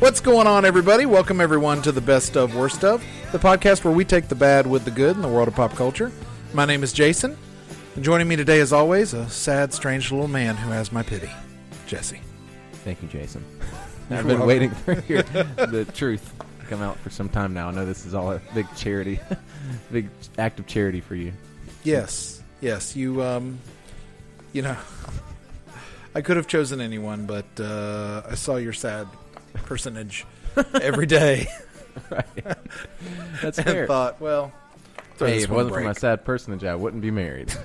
What's going on, everybody? Welcome, everyone, to the Best of, Worst of, the podcast where we take the bad with the good in the world of pop culture. My name is Jason, and joining me today, as always, a sad, strange little man who has my pity, Jesse. Thank you, Jason. I've been waiting for the truth to come out for some time now. I know this is all a big charity, big act of charity for you. Yes, you know, I could have chosen anyone, but I saw your sad personage every day. Right. That's and fair. Thought, well, hey, if it wasn't for my sad personage, I wouldn't be married.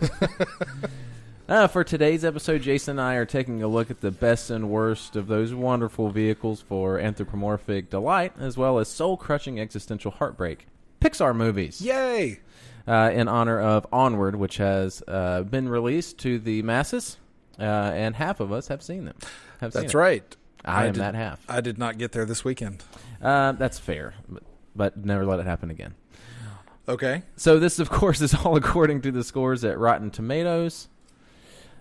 For today's episode, Jason and I are taking a look at the best and worst of those wonderful vehicles for anthropomorphic delight, as well as soul-crushing existential heartbreak. Pixar movies. Yay! In honor of Onward, which has been released to the masses, and half of us have seen them. That's right. I am that half. I did not get there this weekend. That's fair, but never let it happen again. Okay. So this, of course, is all according to the scores at Rotten Tomatoes.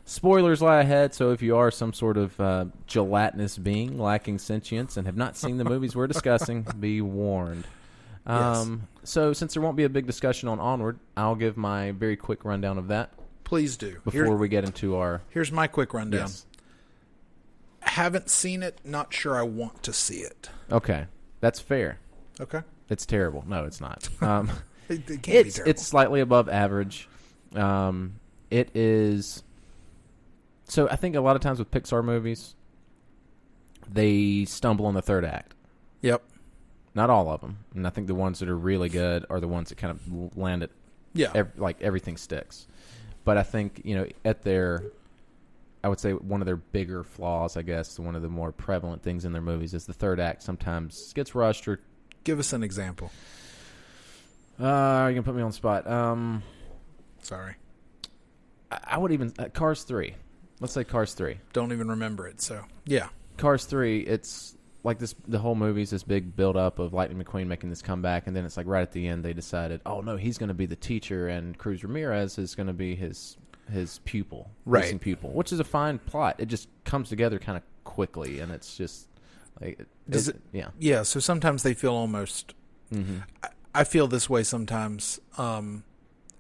Spoilers lie ahead, so if you are some sort of gelatinous being lacking sentience and have not seen the movies we're discussing, be warned. Yes. So since there won't be a big discussion on Onward, I'll give my very quick rundown of that. Please do. Before we get into our... Here's my quick rundown. Yes. Haven't seen it, not sure I want to see it. Okay, that's fair. Okay. It's terrible. No, it's not. It can't be terrible. It's slightly above average. It is... So I think a lot of times with Pixar movies, they stumble in the third act. Yep. Not all of them. And I think the ones that are really good are the ones that kind of land it. Yeah. Like everything sticks. But I think, at their... I would say one of their bigger flaws, I guess, one of the more prevalent things in their movies is the third act sometimes gets rushed or... Give us an example. You're going to put me on the spot. Sorry. I would even... Cars 3. Let's say Cars 3. Don't even remember it, so... Yeah. Cars 3, it's like this. The whole movie's this big build-up of Lightning McQueen making this comeback, and then it's like right at the end they decided, oh, no, he's going to be the teacher, and Cruz Ramirez is going to be his pupil, right? Racing pupil, which is a fine plot. It just comes together kind of quickly, and it's just like, yeah. So sometimes they feel almost. Mm-hmm. I feel this way sometimes, and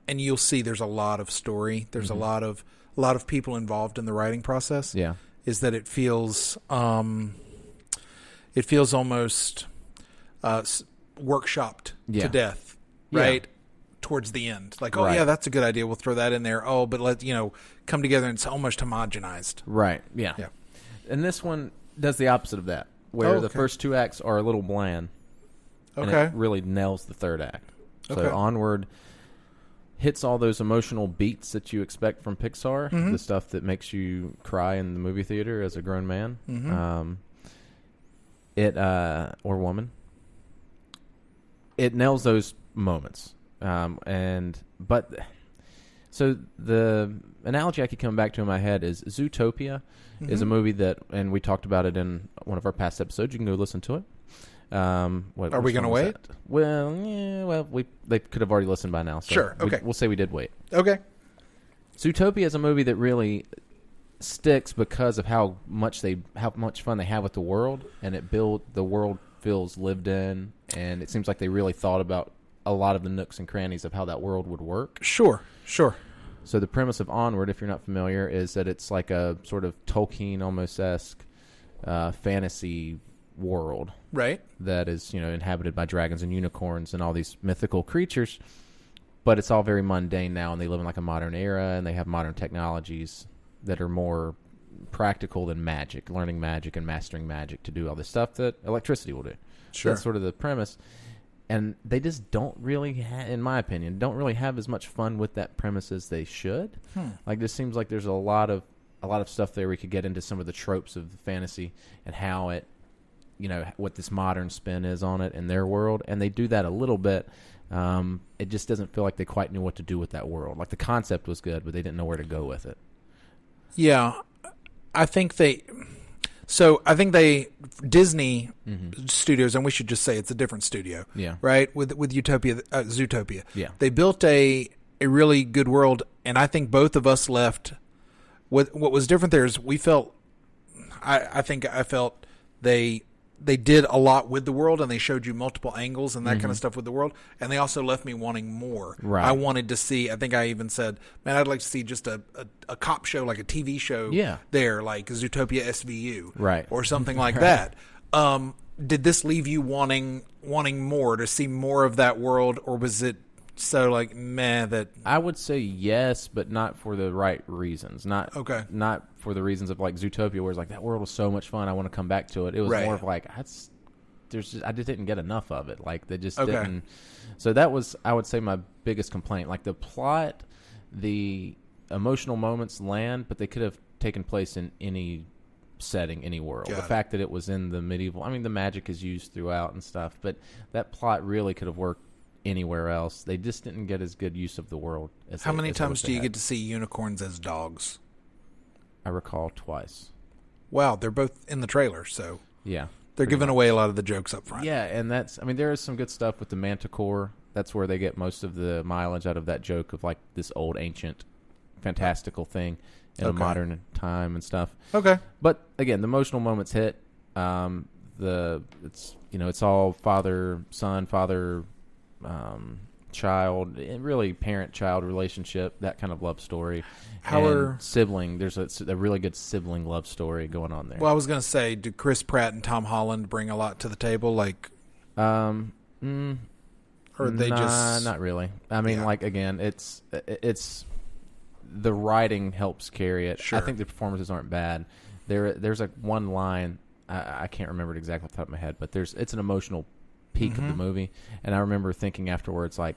you'll see. There's a lot of story. There's mm-hmm. a lot of people involved in the writing process. Yeah, is that it feels almost workshopped to death, right? Yeah. Towards the end, like, oh, right. Yeah, that's a good idea. We'll throw that in there. Oh, but let come together and it's almost homogenized. Right. Yeah. And this one does the opposite of that, where the first two acts are a little bland. Okay. And it really nails the third act. So Onward hits all those emotional beats that you expect from Pixar, mm-hmm. the stuff that makes you cry in the movie theater as a grown man, mm-hmm. Or woman. It nails those moments. So the analogy I keep coming back to in my head is Zootopia mm-hmm. is a movie that, and we talked about it in one of our past episodes. You can go listen to it. Are we going to wait? Well, yeah, they could have already listened by now. So sure. Okay. We'll say we did wait. Okay. Zootopia is a movie that really sticks because of how much fun they have with the world, and the world feels lived in, and it seems like they really thought about a lot of the nooks and crannies of how that world would work. Sure. So the premise of Onward, if you're not familiar, is that it's like a sort of Tolkien almost-esque fantasy world. Right. That is, inhabited by dragons and unicorns and all these mythical creatures. But it's all very mundane now, and they live in like a modern era, and they have modern technologies that are more practical than magic, learning magic and mastering magic to do all the stuff that electricity will do. Sure. That's sort of the premise. And they just don't really, in my opinion, don't really have as much fun with that premise as they should. Like, this seems like there's a lot of stuff there we could get into some of the tropes of the fantasy and how it, what this modern spin is on it in their world. And they do that a little bit. It just doesn't feel like they quite knew what to do with that world. Like, the concept was good, but they didn't know where to go with it. Yeah. I think Disney mm-hmm. Studios, and we should just say it's a different studio, right? With Zootopia, they built a really good world, and I think both of us left. What was different there is we felt, I felt they they did a lot with the world, and they showed you multiple angles and that kind of stuff with the world. And they also left me wanting more. Right. I wanted to see. I think I even said, "Man, I'd like to see just a cop show, like a TV show, there, like Zootopia SVU, right, or something like that." Did this leave you wanting more, to see more of that world, or was it so like meh that? I would say yes, but not for the right reasons. Not for the reasons of like Zootopia, where it's like that world was so much fun, I want to come back to it. It was more of like I just didn't get enough of it. Like they just didn't. So that was, I would say, my biggest complaint. Like the plot, the emotional moments land, but they could have taken place in any setting, any world. The fact that it was in the medieval, I mean, the magic is used throughout and stuff, but that plot really could have worked anywhere else. They just didn't get as good use of the world as How many times do you get to see unicorns as dogs? I recall twice. Wow, they're both in the trailer, so yeah, they're giving away a lot of the jokes up front. Yeah, and that's, I mean, there is some good stuff with the Manticore. That's where they get most of the mileage out of that joke of like this old ancient fantastical thing in a modern time and stuff. Okay. But again, the emotional moments hit. It's all father son, father child, and really parent-child relationship, that kind of love story. Sibling, there's a really good sibling love story going on there. Well, I was going to say, did Chris Pratt and Tom Holland bring a lot to the table? Like, or they just not really. I mean, like again, it's the writing helps carry it. Sure. I think the performances aren't bad. There's like one line, I can't remember it exactly off the top of my head, but it's an emotional peak of the movie, and I remember thinking afterwards, like,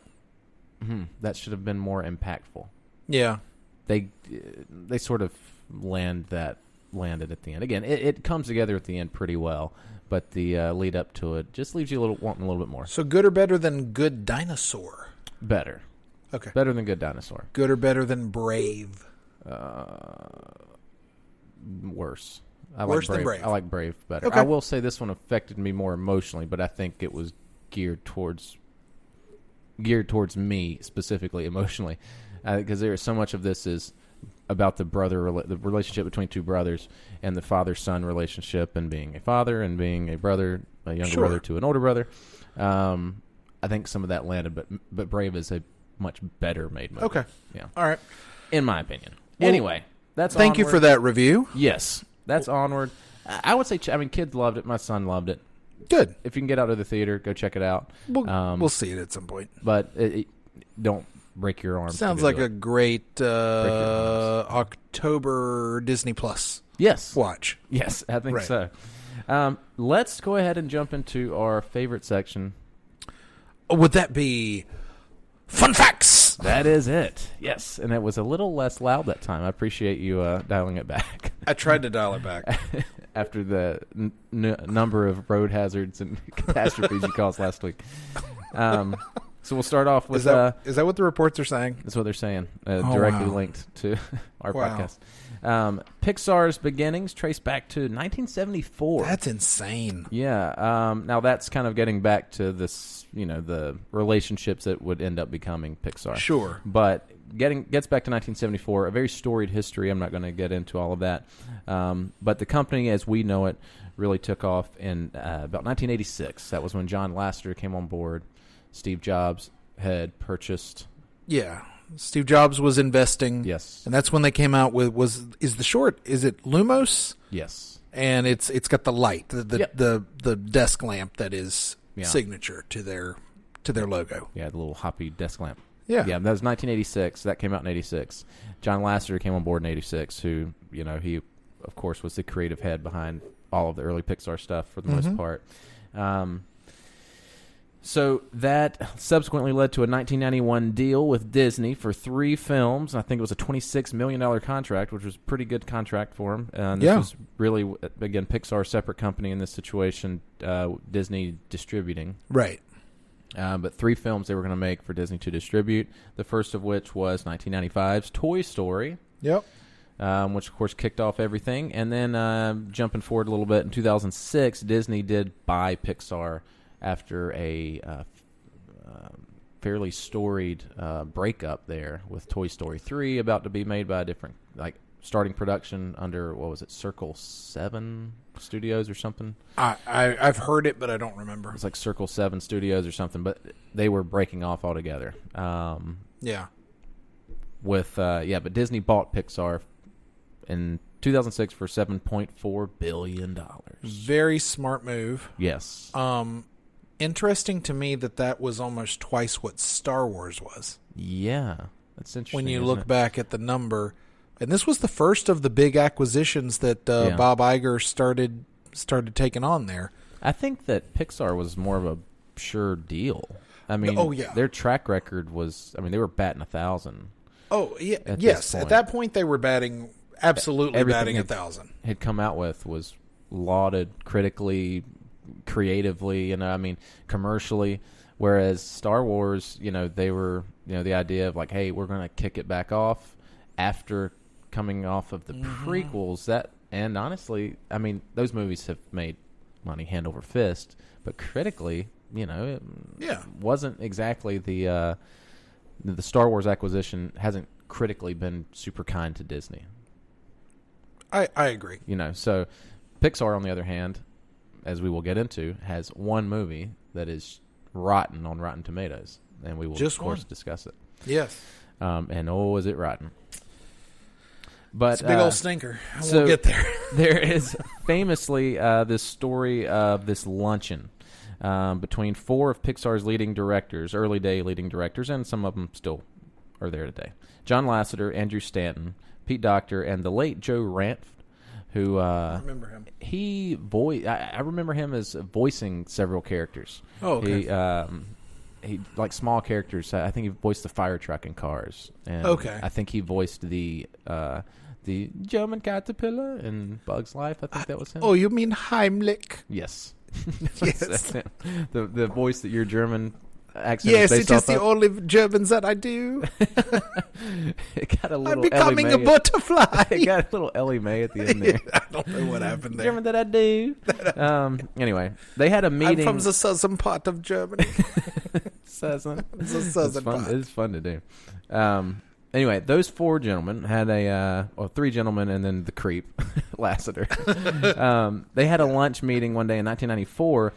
that should have been more impactful. Yeah, they sort of landed at the end. Again, it comes together at the end pretty well, but the lead up to it just leaves you wanting a little bit more. So good or better than Good Dinosaur? Better. Okay. Better than Good Dinosaur. Good or better than Brave? Worse. Worse than Brave. I like Brave better. Okay. I will say this one affected me more emotionally, but I think it was geared towards me specifically emotionally, because there is so much of this is about the relationship between two brothers, and the father-son relationship, and being a father and being a brother, a younger brother to an older brother. I think some of that landed, but Brave is a much better made movie. Okay. Yeah. All right. In my opinion. Well, anyway, that's thank you for that review. Yes. That's Onward. I would say, kids loved it. My son loved it. Good. If you can get out of the theater, go check it out. We'll see it at some point. But don't break your arms. Sounds like a great October Disney Plus. Yes. Watch. Yes, I think so. Let's go ahead and jump into our favorite section. Would that be Fun Facts? That is it. Yes, and it was a little less loud that time. I appreciate you dialing it back. I tried to dial it back. After the number of road hazards and catastrophes you caused last week. So we'll start off with... Is that what the reports are saying? That's what they're saying. Directly linked to our podcast. Pixar's beginnings trace back to 1974. That's insane. Yeah. Now that's kind of getting back to this, the relationships that would end up becoming Pixar. Sure. But gets back to 1974, a very storied history. I'm not going to get into all of that. But the company, as we know it, really took off in about 1986. That was when John Lasseter came on board. Steve Jobs had purchased. Yeah. Steve Jobs was investing. Yes. And that's when they came out with is it Lumos? Yes. And it's got the light, the desk lamp that is signature to their logo. Yeah, the little hoppy desk lamp. Yeah. Yeah, that was 1986. That came out in 86. John Lasseter came on board in 86, who, he, of course, was the creative head behind all of the early Pixar stuff for the most part. So that subsequently led to a 1991 deal with Disney for 3 films. I think it was a $26 million contract, which was a pretty good contract for him. And this was really, again, Pixar's separate company in this situation, Disney distributing. Right. But 3 films they were going to make for Disney to distribute, the first of which was 1995's Toy Story. Yep. Which, of course, kicked off everything. And then jumping forward a little bit, in 2006, Disney did buy Pixar after a fairly storied breakup there, with Toy Story 3 about to be made by a different, starting production under, what was it, Circle 7 Studios or something? I've heard it, but I don't remember. It's like Circle 7 Studios or something, but they were breaking off altogether. Yeah. But Disney bought Pixar in 2006 for $7.4 billion. Very smart move. Yes. Interesting to me that was almost twice what Star Wars was. Yeah. That's interesting. When you look back at the number, and this was the first of the big acquisitions that Bob Iger started taking on there. I think that Pixar was more of a sure deal. I mean, their track record was, they were batting 1,000. Oh, yeah. Yes. At that point, they were batting 1,000. Had come out with was lauded critically, creatively, commercially. Whereas Star Wars, they were, the idea of like, hey, we're going to kick it back off after coming off of the prequels. And honestly, those movies have made money hand over fist, but critically, it wasn't exactly the Star Wars acquisition hasn't critically been super kind to Disney. I agree. So Pixar, on the other hand, as we will get into, has one movie that is rotten on Rotten Tomatoes, and we will, of course, discuss it. Yes. And is it rotten? But it's a big old stinker. We'll get there. There is famously this story of this luncheon between four of Pixar's early day leading directors, and some of them still are there today. John Lasseter, Andrew Stanton, Pete Docter, and the late Joe Ranft, who I remember him. I remember him as voicing several characters. Oh, okay. He like small characters. I think he voiced the fire truck in Cars. And I think he voiced the German caterpillar in Bug's Life. I think that was him. Oh, you mean Heimlich? Yes. Yes. That's him. The voice that your German accent yes, is it is the only Germans that I do. It got a little I'm becoming a butterfly. It got a little Ellie Mae at the end there. I don't know what happened there. German that I do. Anyway, they had a meeting. I'm from the southern part of Germany. Southern. It's a southern part. It's fun to do. Anyway, those four gentlemen had three gentlemen and then the creep, Lasseter. They had a lunch meeting one day in 1994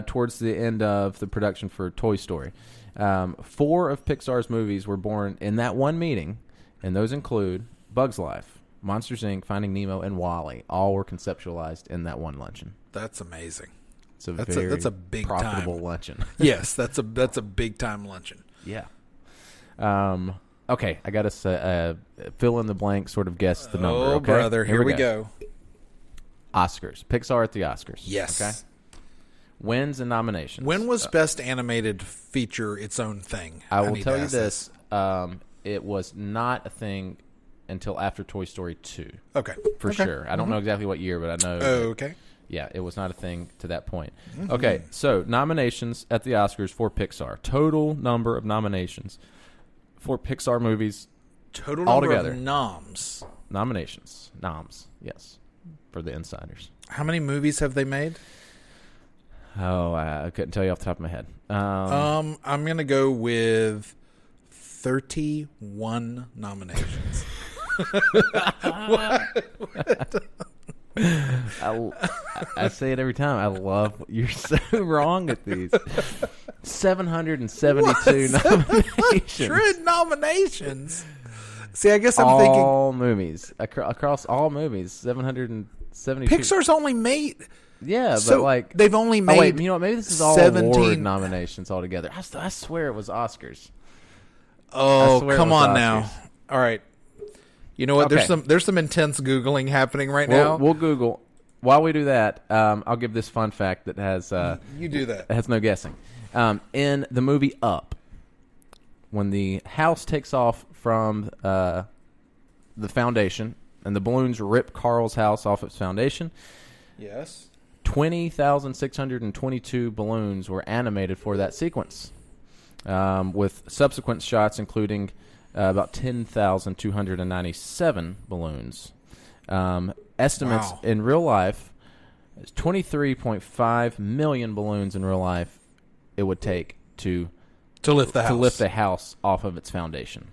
towards the end of the production for Toy Story. Four of Pixar's movies were born in that one meeting, and those include Bug's Life, Monsters, Inc., Finding Nemo, and WALL-E. All were conceptualized in that one luncheon. That's amazing. That's a big profitable luncheon. Yes, that's a big time luncheon. Yeah. Okay, I got to fill in the blank, sort of guess the number. Oh, brother, here we go. Oscars. Pixar at the Oscars. Yes. Okay. Wins and nominations. When was Best Animated Feature its own thing? I will tell you this. It was not a thing until after Toy Story 2. Okay. For sure. I don't know exactly what year, but I know. Okay. Yeah, it was not a thing to that point. Mm-hmm. Okay, so nominations at the Oscars for Pixar. Total number of nominations for Pixar movies. Total number altogether. Of noms. Nominations. Noms, yes, for the insiders. How many movies have they made? Oh, I couldn't tell you off the top of my head. I'm going to go with 31 nominations. I say it every time. I love you're so wrong at these. 772 nominations. 100 nominations. See, I guess I'm thinking all movies across all movies. 772. Pixar's only made. Yeah, so but like they've only made. Oh wait, you know what? Maybe this is all 17 award nominations altogether. I swear it was Oscars. Oh, come on Oscars. Now. All right. You know what? Okay. There's some intense Googling happening right now. We'll Google. While we do that, I'll give this fun fact that has you do that. Has no guessing. In the movie Up, when the house takes off from the foundation and the balloons rip Carl's house off its foundation, yes, 20,622 balloons were animated for that sequence, with subsequent shots including about 10,297 balloons. Estimates in real life is 23.5 million balloons in real life it would take to lift the house. To lift a house off of its foundation.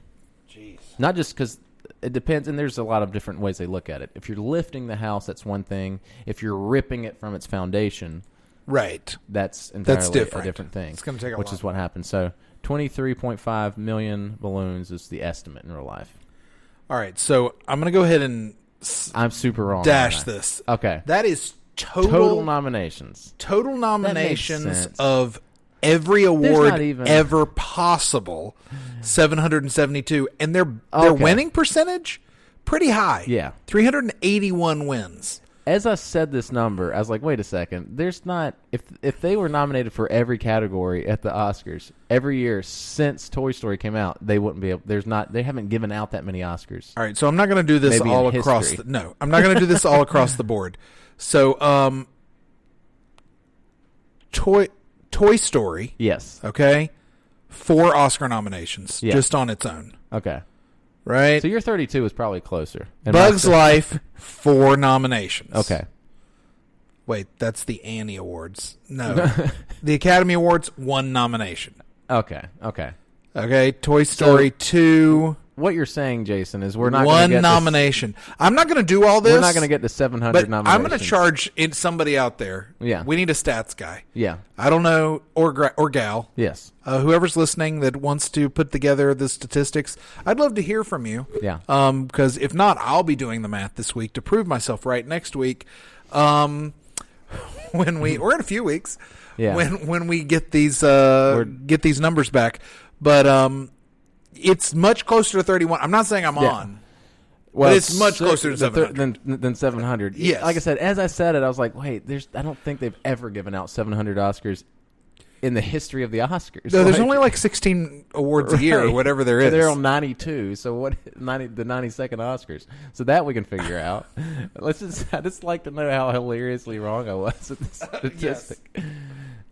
Jeez. Not just because it depends, and there's a lot of different ways they look at it. If you're lifting the house, that's one thing. If you're ripping it from its foundation, right, that's entirely different. a different thing. It's going to take a which lot. is what happened. So 23.5 million balloons is the estimate in real life. All right, so I'm going to go ahead and I'm super wrong. dash this. Okay. That is Total nominations. Total nominations sense. of every award not even- ever possible, 772, and their Okay. winning percentage pretty high. Yeah. 381 wins. As I said this number, I was like, wait a second. There's not if they were nominated for every category at the Oscars every year since Toy Story came out, they wouldn't be able. They haven't given out that many Oscars. All right, so I'm not going to do this Maybe all in across. history. No, I'm not going to do this all across the board. So, Toy Story. Yes. Okay, 4 Oscar nominations Yeah. just on its own. Okay. Right. So your 32 is probably closer. And Bugs my- Life, 4 nominations. Okay. Wait, that's the Annie Awards. No. The Academy Awards, 1 nomination. Okay. Okay. Okay, Toy Story 2, What you're saying, Jason, is we're not 1 gonna get nomination. I'm not going to do all this. We're not going to get to 700 but nominations. I'm going to charge somebody out there. Yeah. We need a stats guy. Yeah. I don't know, or gal. Yes. Whoever's listening that wants to put together the statistics, I'd love to hear from you. Yeah. Because if not, I'll be doing the math this week to prove myself right next week. Or in a few weeks. Yeah. When we get these numbers back, but it's much closer to 31. I'm not saying I'm on. Well, But it's much closer to 700. than 700. Yes. Like I said, as I said it, I was like, wait, I don't think they've ever given out 700 Oscars in the history of the Oscars. No, there's only like 16 awards a year or Right. whatever there So is. they're on 92. So what? The 92nd Oscars. So that we can figure out. I just like to know how hilariously wrong I was at this statistic.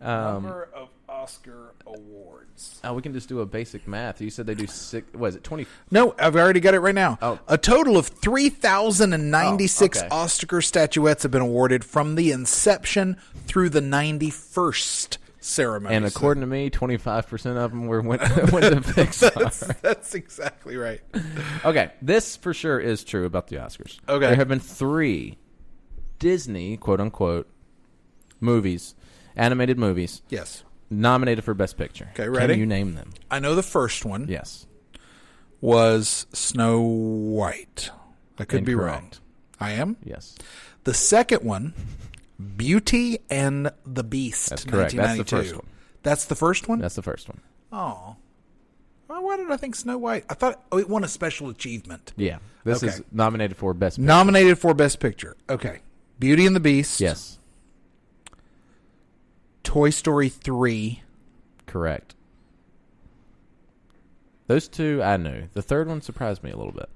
Number of Oscar awards. We can just do a basic math. You said they do 20? No, I've already got it right now. Oh. A total of 3,096 Oh, okay. Oscar statuettes have been awarded from the inception through the 91st ceremony. And according to me, 25% of them went to Pixar. That's exactly right. Okay, this for sure is true about the Oscars. Okay. There have been 3 Disney, quote-unquote, movies, animated movies, Yes. nominated for Best Picture. Okay, ready? Can you name them? I know the first one Yes. was Snow White. I could be wrong. Incorrect. I am? Yes. The second one, Beauty and the Beast. That's correct. That's the 1992. first one. That's the first one? That's the first one. Oh. Well, why did I think Snow White? I thought it won a special achievement. Yeah. This Okay. is nominated for Best Picture. Nominated for Best Picture. Okay. Beauty and the Beast. Yes. Toy Story 3. Correct. Those 2 I knew. The third one surprised me a little bit.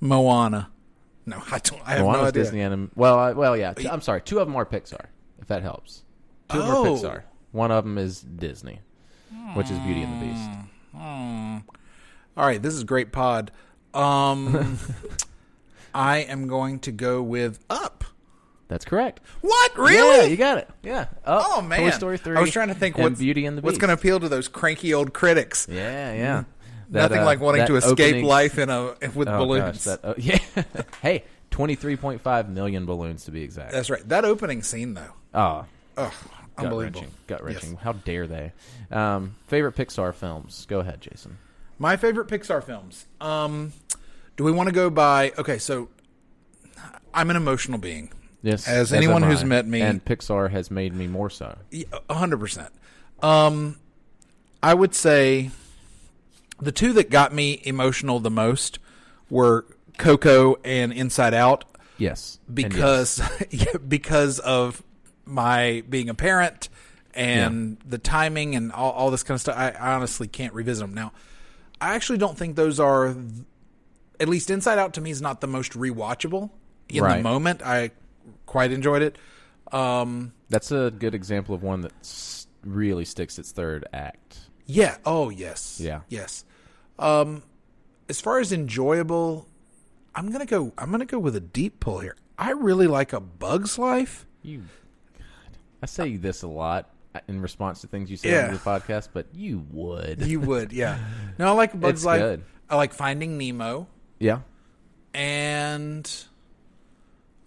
Moana. No, I don't. I have Moana's no idea. Disney well, yeah. I'm sorry. 2 of them are Pixar, if that helps. 2 of them are Oh. Pixar. One of them is Disney, which is Beauty and the Beast. All right, this is a great pod. I am going to go with Up. That's correct. What? Really? Yeah, you got it. Yeah. Up, Oh, man. Toy Story 3. I was trying to think and Beauty and the Beast. what's going to appeal to those cranky old critics. Yeah, yeah. Nothing like wanting to escape opening- life with Oh, balloons. Gosh, yeah. Hey, 23.5 million balloons to be exact. That's right. That opening scene, though. Oh, Unbelievable. Gut wrenching. Yes. How dare they? Favorite Pixar films? Go ahead, Jason. My favorite Pixar films. Do we want to go by... Okay, so I'm an emotional being. Yes. As anyone am who's I. met me... And Pixar has made me more so. 100%. I would say the 2 that got me emotional the most were Coco and Inside Out. Yes. Because because of my being a parent and the timing and all this kind of stuff. I honestly can't revisit them. Now, I actually don't think those are... At least Inside Out to me is not the most rewatchable. In the moment, I quite enjoyed it. That's a good example of one that really sticks its third act. Yeah. Oh, yes. Yeah. Yes. As far as enjoyable, I'm gonna go with a deep pull here. I really like A Bug's Life. I say this a lot in response to things you say on the podcast, but you would. You would, yeah. No, I like A Bug's Life. Good. I like Finding Nemo. Yeah. And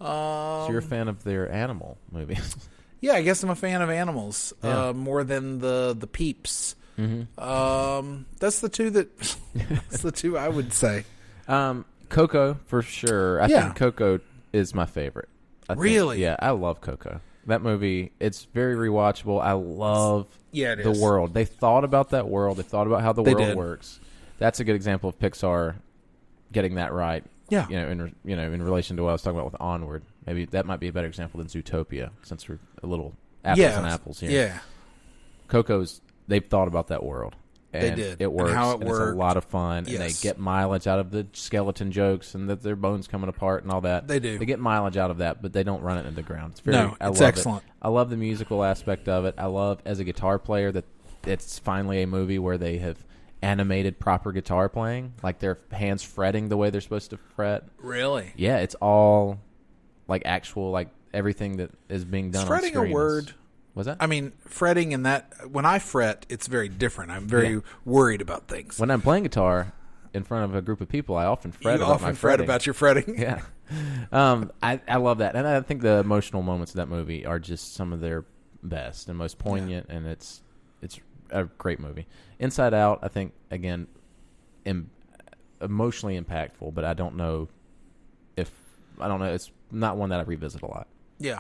So you're a fan of their animal movies. yeah, I guess I'm a fan of animals more than the Peeps. Mm-hmm. That's the two that's the two I would say. Coco for sure. I think Coco is my favorite. Really? Yeah, I love Coco. That movie, it's very rewatchable. I love the world. They thought about that world. They thought about how the world works. That's a good example of Pixar getting that right. Yeah. In relation to what I was talking about with Onward. Maybe that might be a better example than Zootopia, since we're a little apples and apples here. Yeah. Coco's, they've thought about that world. And they did. It works. And how it and worked. It's a lot of fun. Yes. And they get mileage out of the skeleton jokes and that their bones coming apart and all that. They do. They get mileage out of that, but they don't run it into the ground. It's it's excellent. I love the musical aspect of it. I love, as a guitar player, that it's finally a movie where they have animated proper guitar playing. Like their hands fretting the way they're supposed to fret. Really? Yeah, it's all like actual, like everything that is being done on screen. Is fretting a word? What's that? I mean, fretting in that, when I fret, it's very different. I'm very worried about things. When I'm playing guitar in front of a group of people, I often fret about my fretting. fret about your fretting. Yeah. I love that. And I think the emotional moments of that movie are just some of their best and most poignant, and it's a great movie. Inside Out, I think, again, emotionally impactful, but I don't know. It's not one that I revisit a lot. Yeah.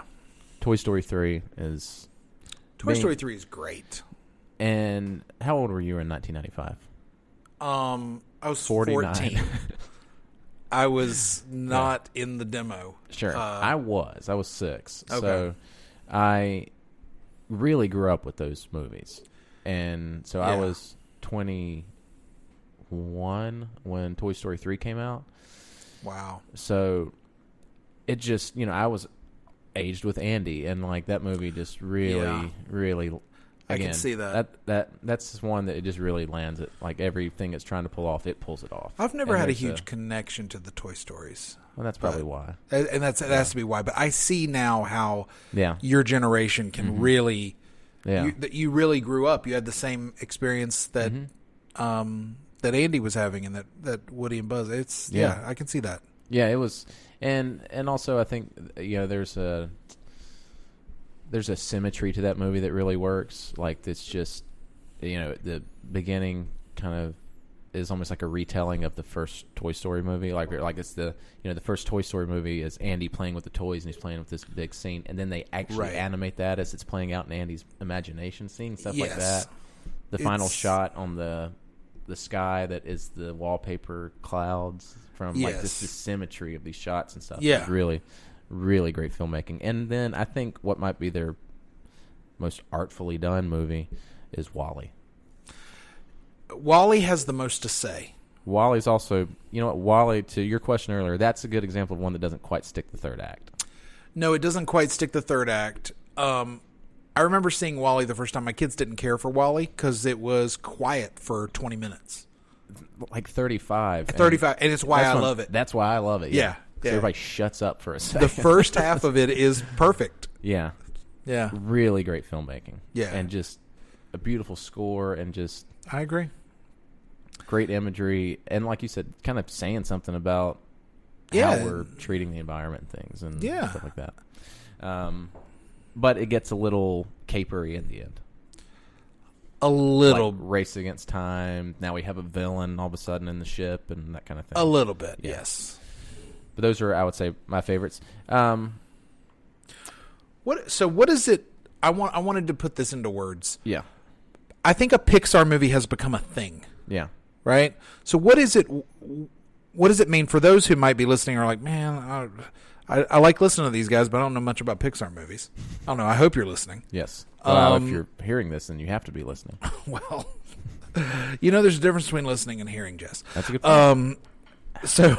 Toy Story 3 is... Toy Story 3 is great. And how old were you in 1995? I was 49. 14. I was not in the demo. Sure. I was 6. Okay. So I really grew up with those movies. And so I was 21 when Toy Story 3 came out. Wow. So it just, I was aged with Andy, and like that movie just really, really. Again, I can see that. That's one that it just really lands it. Like everything it's trying to pull off, it pulls it off. I've never had a huge connection to the Toy Stories. Well, that's probably why. And it has to be why. But I see now how your generation can really, that you really grew up. You had the same experience that that Andy was having, and that Woody and Buzz. I can see that. Yeah, it was. And also, I think there's a symmetry to that movie that really works. Like it's just the beginning kind of is almost like a retelling of the first Toy Story movie. Like it's the first Toy Story movie is Andy playing with the toys and he's playing with this big scene, and then they actually animate that as it's playing out in Andy's imagination scene, stuff like that. The final shot on the sky that is the wallpaper clouds. From like this symmetry of these shots and stuff. It's really, really great filmmaking. And then I think what might be their most artfully done movie is WALL-E. WALL-E has the most to say. WALL-E's also, WALL-E, to your question earlier, that's a good example of one that doesn't quite stick the third act. No, it doesn't quite stick the third act. I remember seeing WALL-E the first time. My kids didn't care for WALL-E because it was quiet for 20 minutes. Like 35. And it's why I love it. That's why I love it. Yeah. Everybody shuts up for a second. The first half of it is perfect. Yeah. Yeah. Really great filmmaking. Yeah. And just a beautiful score and just... I agree. Great imagery. And like you said, kind of saying something about how we're treating the environment and things and stuff like that. But it gets a little capery at the end. A little. Like race against time. Now we have a villain all of a sudden in the ship and that kind of thing. A little bit, yes. But those are, I would say, my favorites. What is it? I wanted to put this into words. Yeah. I think a Pixar movie has become a thing. Yeah. Right? So what is it? What does it mean for those who might be listening or like, man, I like listening to these guys, but I don't know much about Pixar movies. I don't know. I hope you're listening. Yes. Well, if you're hearing this, then you have to be listening. Well, there's a difference between listening and hearing, Jess. That's a good point. So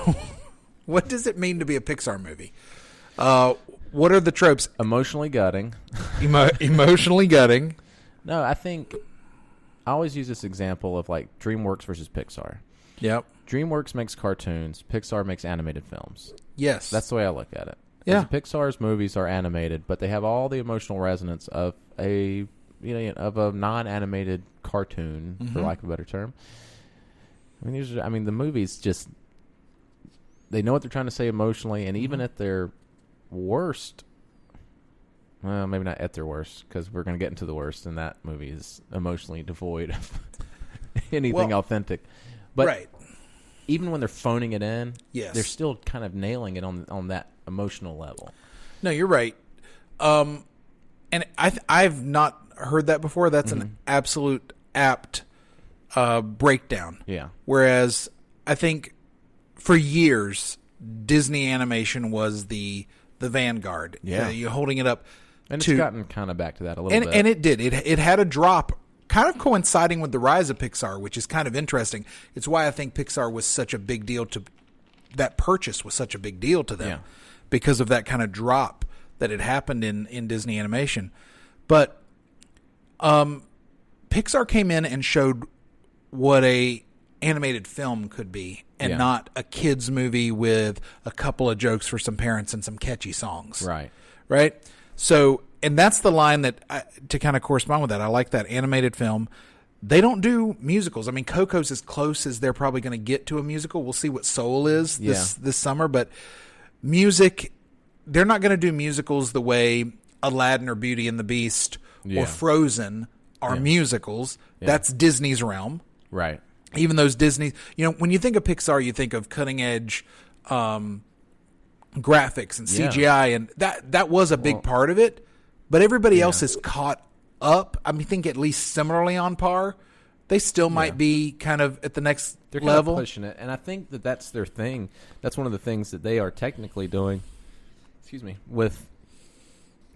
what does it mean to be a Pixar movie? What are the tropes? Emotionally gutting. Emotionally gutting. No, I think I always use this example of like DreamWorks versus Pixar. Yep. DreamWorks makes cartoons. Pixar makes animated films. Yes. That's the way I look at it. Yeah. Pixar's movies are animated, but they have all the emotional resonance of a non-animated cartoon, for lack of a better term. I mean, the movies just, they know what they're trying to say emotionally, and even at their worst, well, maybe not at their worst, because we're going to get into the worst, and that movie is emotionally devoid of anything authentic. But even when they're phoning it in, they're still kind of nailing it on that emotional level. No, you're right. And I've not heard that before. That's an absolute apt breakdown. Yeah. Whereas I think for years Disney animation was the vanguard. Yeah. You're holding it up. And it's gotten kind of back to that a little bit. And it did. It had a drop kind of coinciding with the rise of Pixar, which is kind of interesting. It's why I think Pixar was such a big deal that purchase was such a big deal to them because of that kind of drop that had happened in Disney animation. But Pixar came in and showed what a animated film could be, and not a kids movie with a couple of jokes for some parents and some catchy songs. Right. So, and that's the line that to kind of correspond with that. I like that animated film. They don't do musicals. I mean, Coco's as close as they're probably going to get to a musical. We'll see what Soul is this summer, but music, they're not going to do musicals the way Aladdin or Beauty and the Beast or Frozen are musicals. That's Disney's realm. Right. Even those Disney, when you think of Pixar, you think of cutting edge graphics and CGI, and that was a big part of it. But everybody else is caught up. I mean, think at least similarly on par. They still might be kind of at the next They're level. Kind of pushing it, and I think that's their thing. That's one of the things that they are technically doing. Excuse me, with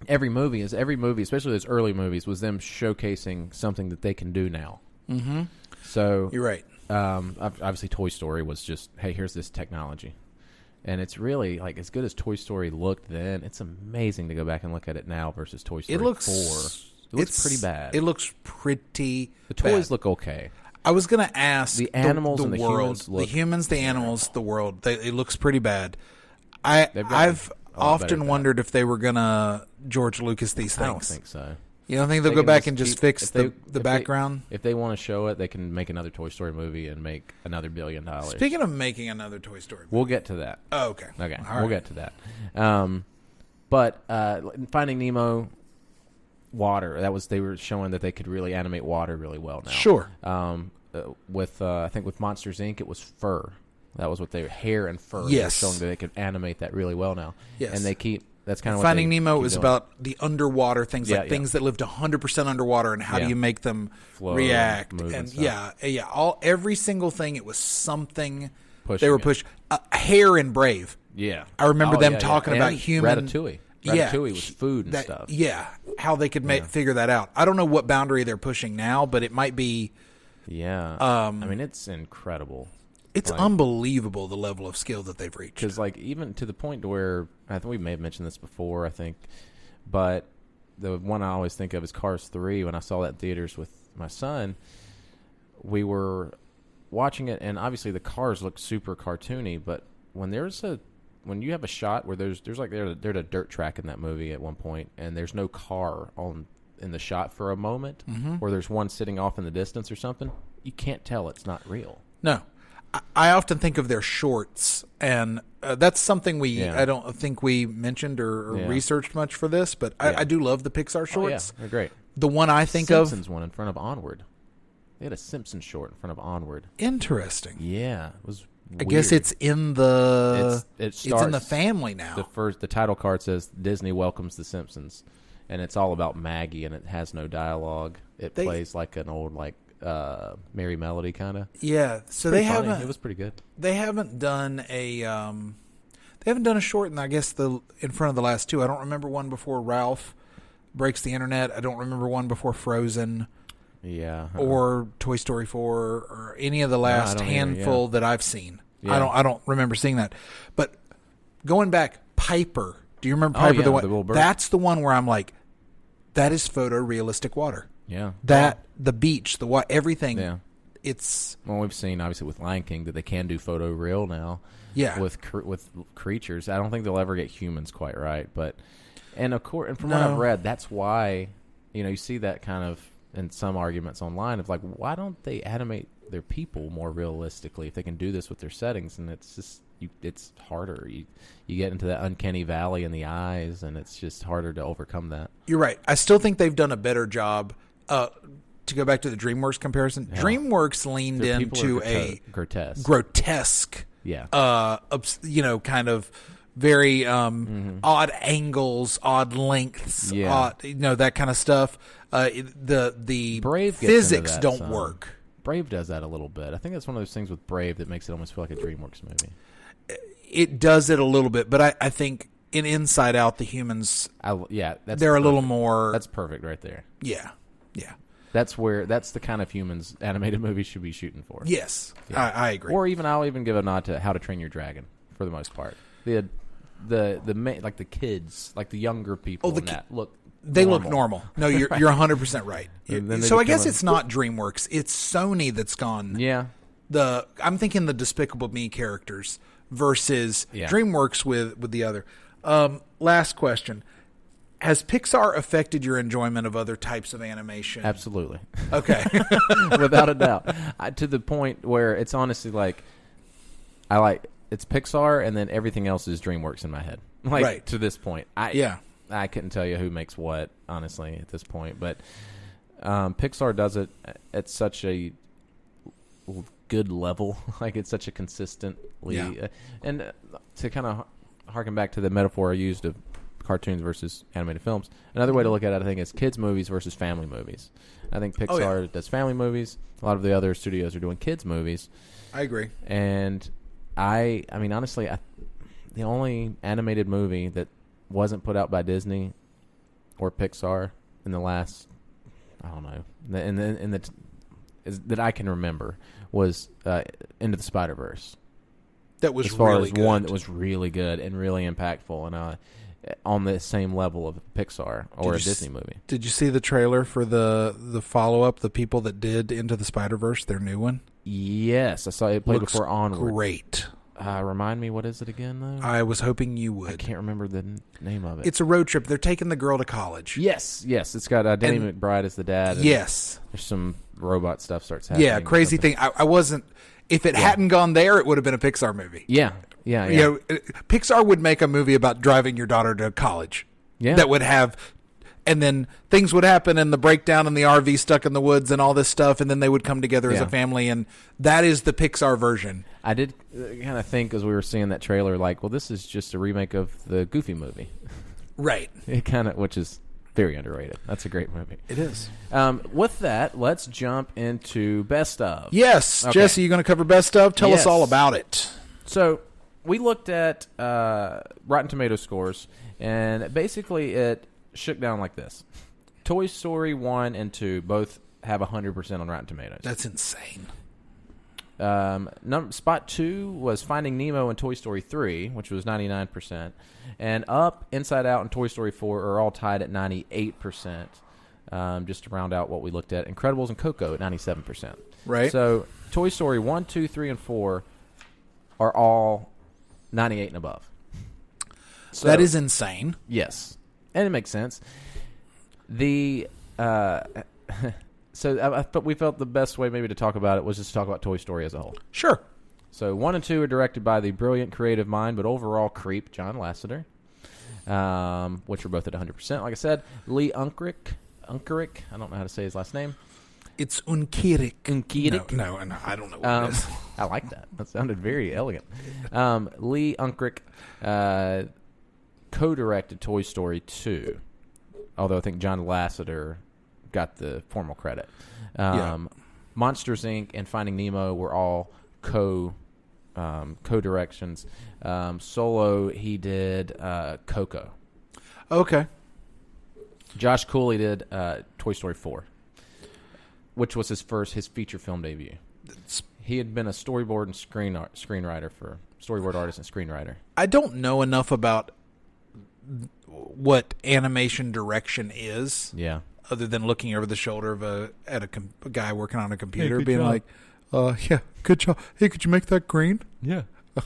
every movie, especially those early movies, was them showcasing something that they can do now. Mm-hmm. So you're right. Obviously, Toy Story was just, hey, here's this technology. And it's really, like, as good as Toy Story looked then, it's amazing to go back and look at it now versus Toy Story 4. It looks pretty bad. It looks pretty The toys bad. look okay. I was going to ask the animals and the world, humans look the humans, the animals, the world. It looks pretty bad. They've I've often better wondered if they were going to George Lucas these things. I don't think so. You don't think they'll go back and just fix the background? If they want to show it, they can make another Toy Story movie and make another $1 billion. Speaking of making another Toy Story movie. We'll get to that. Oh, okay. Okay, All we'll right. get to that. But Finding Nemo, water. They were showing that they could really animate water really well now. Sure. I think with Monsters Inc., it was fur. That was what hair and fur. Yes. They were showing that they could animate that really well now. Yes. And they keep. That's kind of Finding what they Nemo keep is doing. about the underwater things, like things that lived 100% underwater, and how do you make them flow, react? move And stuff. every single thing. It was something Pushing they were it. pushing. Hair and Brave. Yeah, I remember them talking And about human Ratatouille. Yeah, Ratatouille was food and stuff. Yeah, how they could figure that out. I don't know what boundary they're pushing now, but it might be. Yeah, I mean, it's incredible. It's unbelievable the level of skill that they've reached. Because, even to the point to where, I think we may have mentioned this before, but the one I always think of is Cars 3. When I saw that in theaters with my son, we were watching it, and obviously the cars look super cartoony, but when you have a shot where there's a dirt track in that movie at one point, and there's no car in the shot for a moment, or there's one sitting off in the distance or something, you can't tell it's not real. No. I often think of their shorts, and that's something I don't think we mentioned or researched much for this, but I do love the Pixar shorts. They're great. The one I think Simpsons one in front of Onward. They had a Simpsons short in front of Onward. Interesting. Yeah, it was weird. I guess it's in the it's in the family now. The title card says Disney welcomes the Simpsons, and it's all about Maggie, and it has no dialogue. It plays like an old Merry Melody kind of. Yeah, so It was pretty good. They haven't done a short, and I guess in front of the last two. I don't remember one before Ralph Breaks the Internet. I don't remember one before Frozen. Yeah. Or Toy Story 4 or any of the last handful that I've seen. Yeah. I don't remember seeing that. But going back, Piper. Do you remember Piper? The little bird. That's the one where I'm like, that is photorealistic water. Yeah. The beach, the water, everything. Yeah. It's we've seen obviously with Lion King that they can do photo real now. Yeah. With creatures, I don't think they'll ever get humans quite right, but and from what I've read, that's why you see that kind of in some arguments online of like, why don't they animate their people more realistically if they can do this with their settings? And it's just it's harder. You get into that uncanny valley in the eyes, and it's just harder to overcome that. You're right. I still think they've done a better job. To go back to the DreamWorks comparison, DreamWorks leaned into a grotesque, kind of very odd angles, odd lengths, that kind of stuff. The Brave physics don't work. Brave does that a little bit. I think that's one of those things with Brave that makes it almost feel like a DreamWorks movie. It does it a little bit, but I think in Inside Out, the humans, they're a little more. That's perfect right there. Yeah. That's the kind of humans animated movies should be shooting for. Yes, I agree. Or I'll even give a nod to How to Train Your Dragon for the most part. The like the kids, like the younger people, they look normal. No, you're 100% right. So I guess it's not DreamWorks. It's Sony that's gone. Yeah. I'm thinking the Despicable Me characters versus DreamWorks with the other. Last question. Has Pixar affected your enjoyment of other types of animation? Absolutely. Okay. Without a doubt. To the point where it's honestly like, it's Pixar and then everything else is DreamWorks in my head. To this point. I couldn't tell you who makes what, honestly, at this point. But Pixar does it at such a good level. Like, it's such a consistently... and to kind of harken back to the metaphor I used of cartoons versus animated films, another way to look at it, I think, is kids' movies versus family movies. I think Pixar does family movies. A lot of the other studios are doing kids' movies. I agree. And I mean, honestly, the only animated movie that wasn't put out by Disney or Pixar in the last, I don't know, that I can remember was Into the Spider-Verse. That was as far really as good. One that was really good and really impactful, and on the same level of Pixar or a Disney movie. Did you see the trailer for the follow-up, the people that did Into the Spider-Verse, their new one? Yes, I saw it played before Onward. Great. Remind me, what is it again, though? I was hoping you would. I can't remember the name of it. It's a road trip. They're taking the girl to college. Yes. It's got Danny McBride as the dad. Yes. There's some robot stuff starts happening. Yeah, crazy thing. I wasn't... If it hadn't gone there, it would have been a Pixar movie. Yeah. You know, Pixar would make a movie about driving your daughter to college. Yeah. That would have... And then things would happen and the breakdown and the RV stuck in the woods and all this stuff, and then they would come together as a family, and that is the Pixar version. I did kind of think as we were seeing that trailer, like, well, this is just a remake of the Goofy movie. Right. It kind of, which is very underrated. That's a great movie. It is. With that, let's jump into Best Of. Yes. Okay. Jesse, you going to cover Best Of? Tell us all about it. So we looked at Rotten Tomato scores, and basically it shook down like this. Toy Story 1 and 2 both have 100% on Rotten Tomatoes. That's insane. Spot 2 was Finding Nemo and Toy Story 3, which was 99%. And Up, Inside Out, and Toy Story 4 are all tied at 98%, just to round out what we looked at. Incredibles and Coco at 97%. Right. So Toy Story 1, 2, 3, and 4 are all 98 and above. So, that is insane. Yes. And it makes sense. But we felt the best way maybe to talk about it was just to talk about Toy Story as a whole. Sure. So 1 and 2 are directed by the brilliant creative mind, but overall creep John Lasseter, which are both at 100%. Like I said, Lee Unkrich, I don't know how to say his last name. It's Unkirik. No, I don't know what it is. I like that. That sounded very elegant. Lee Unkrich co-directed Toy Story 2, although I think John Lasseter got the formal credit. Monsters, Inc. and Finding Nemo were all co-directions. Solo, he did Coco. Okay. Josh Cooley did Toy Story 4, which was his feature film debut. He had been a storyboard and screenwriter for storyboard artist and screenwriter. I don't know enough about what animation direction is. Yeah. Other than looking over the shoulder of a guy working on a computer, being job. like, "Yeah, good job. Hey, could you make that green?" Yeah.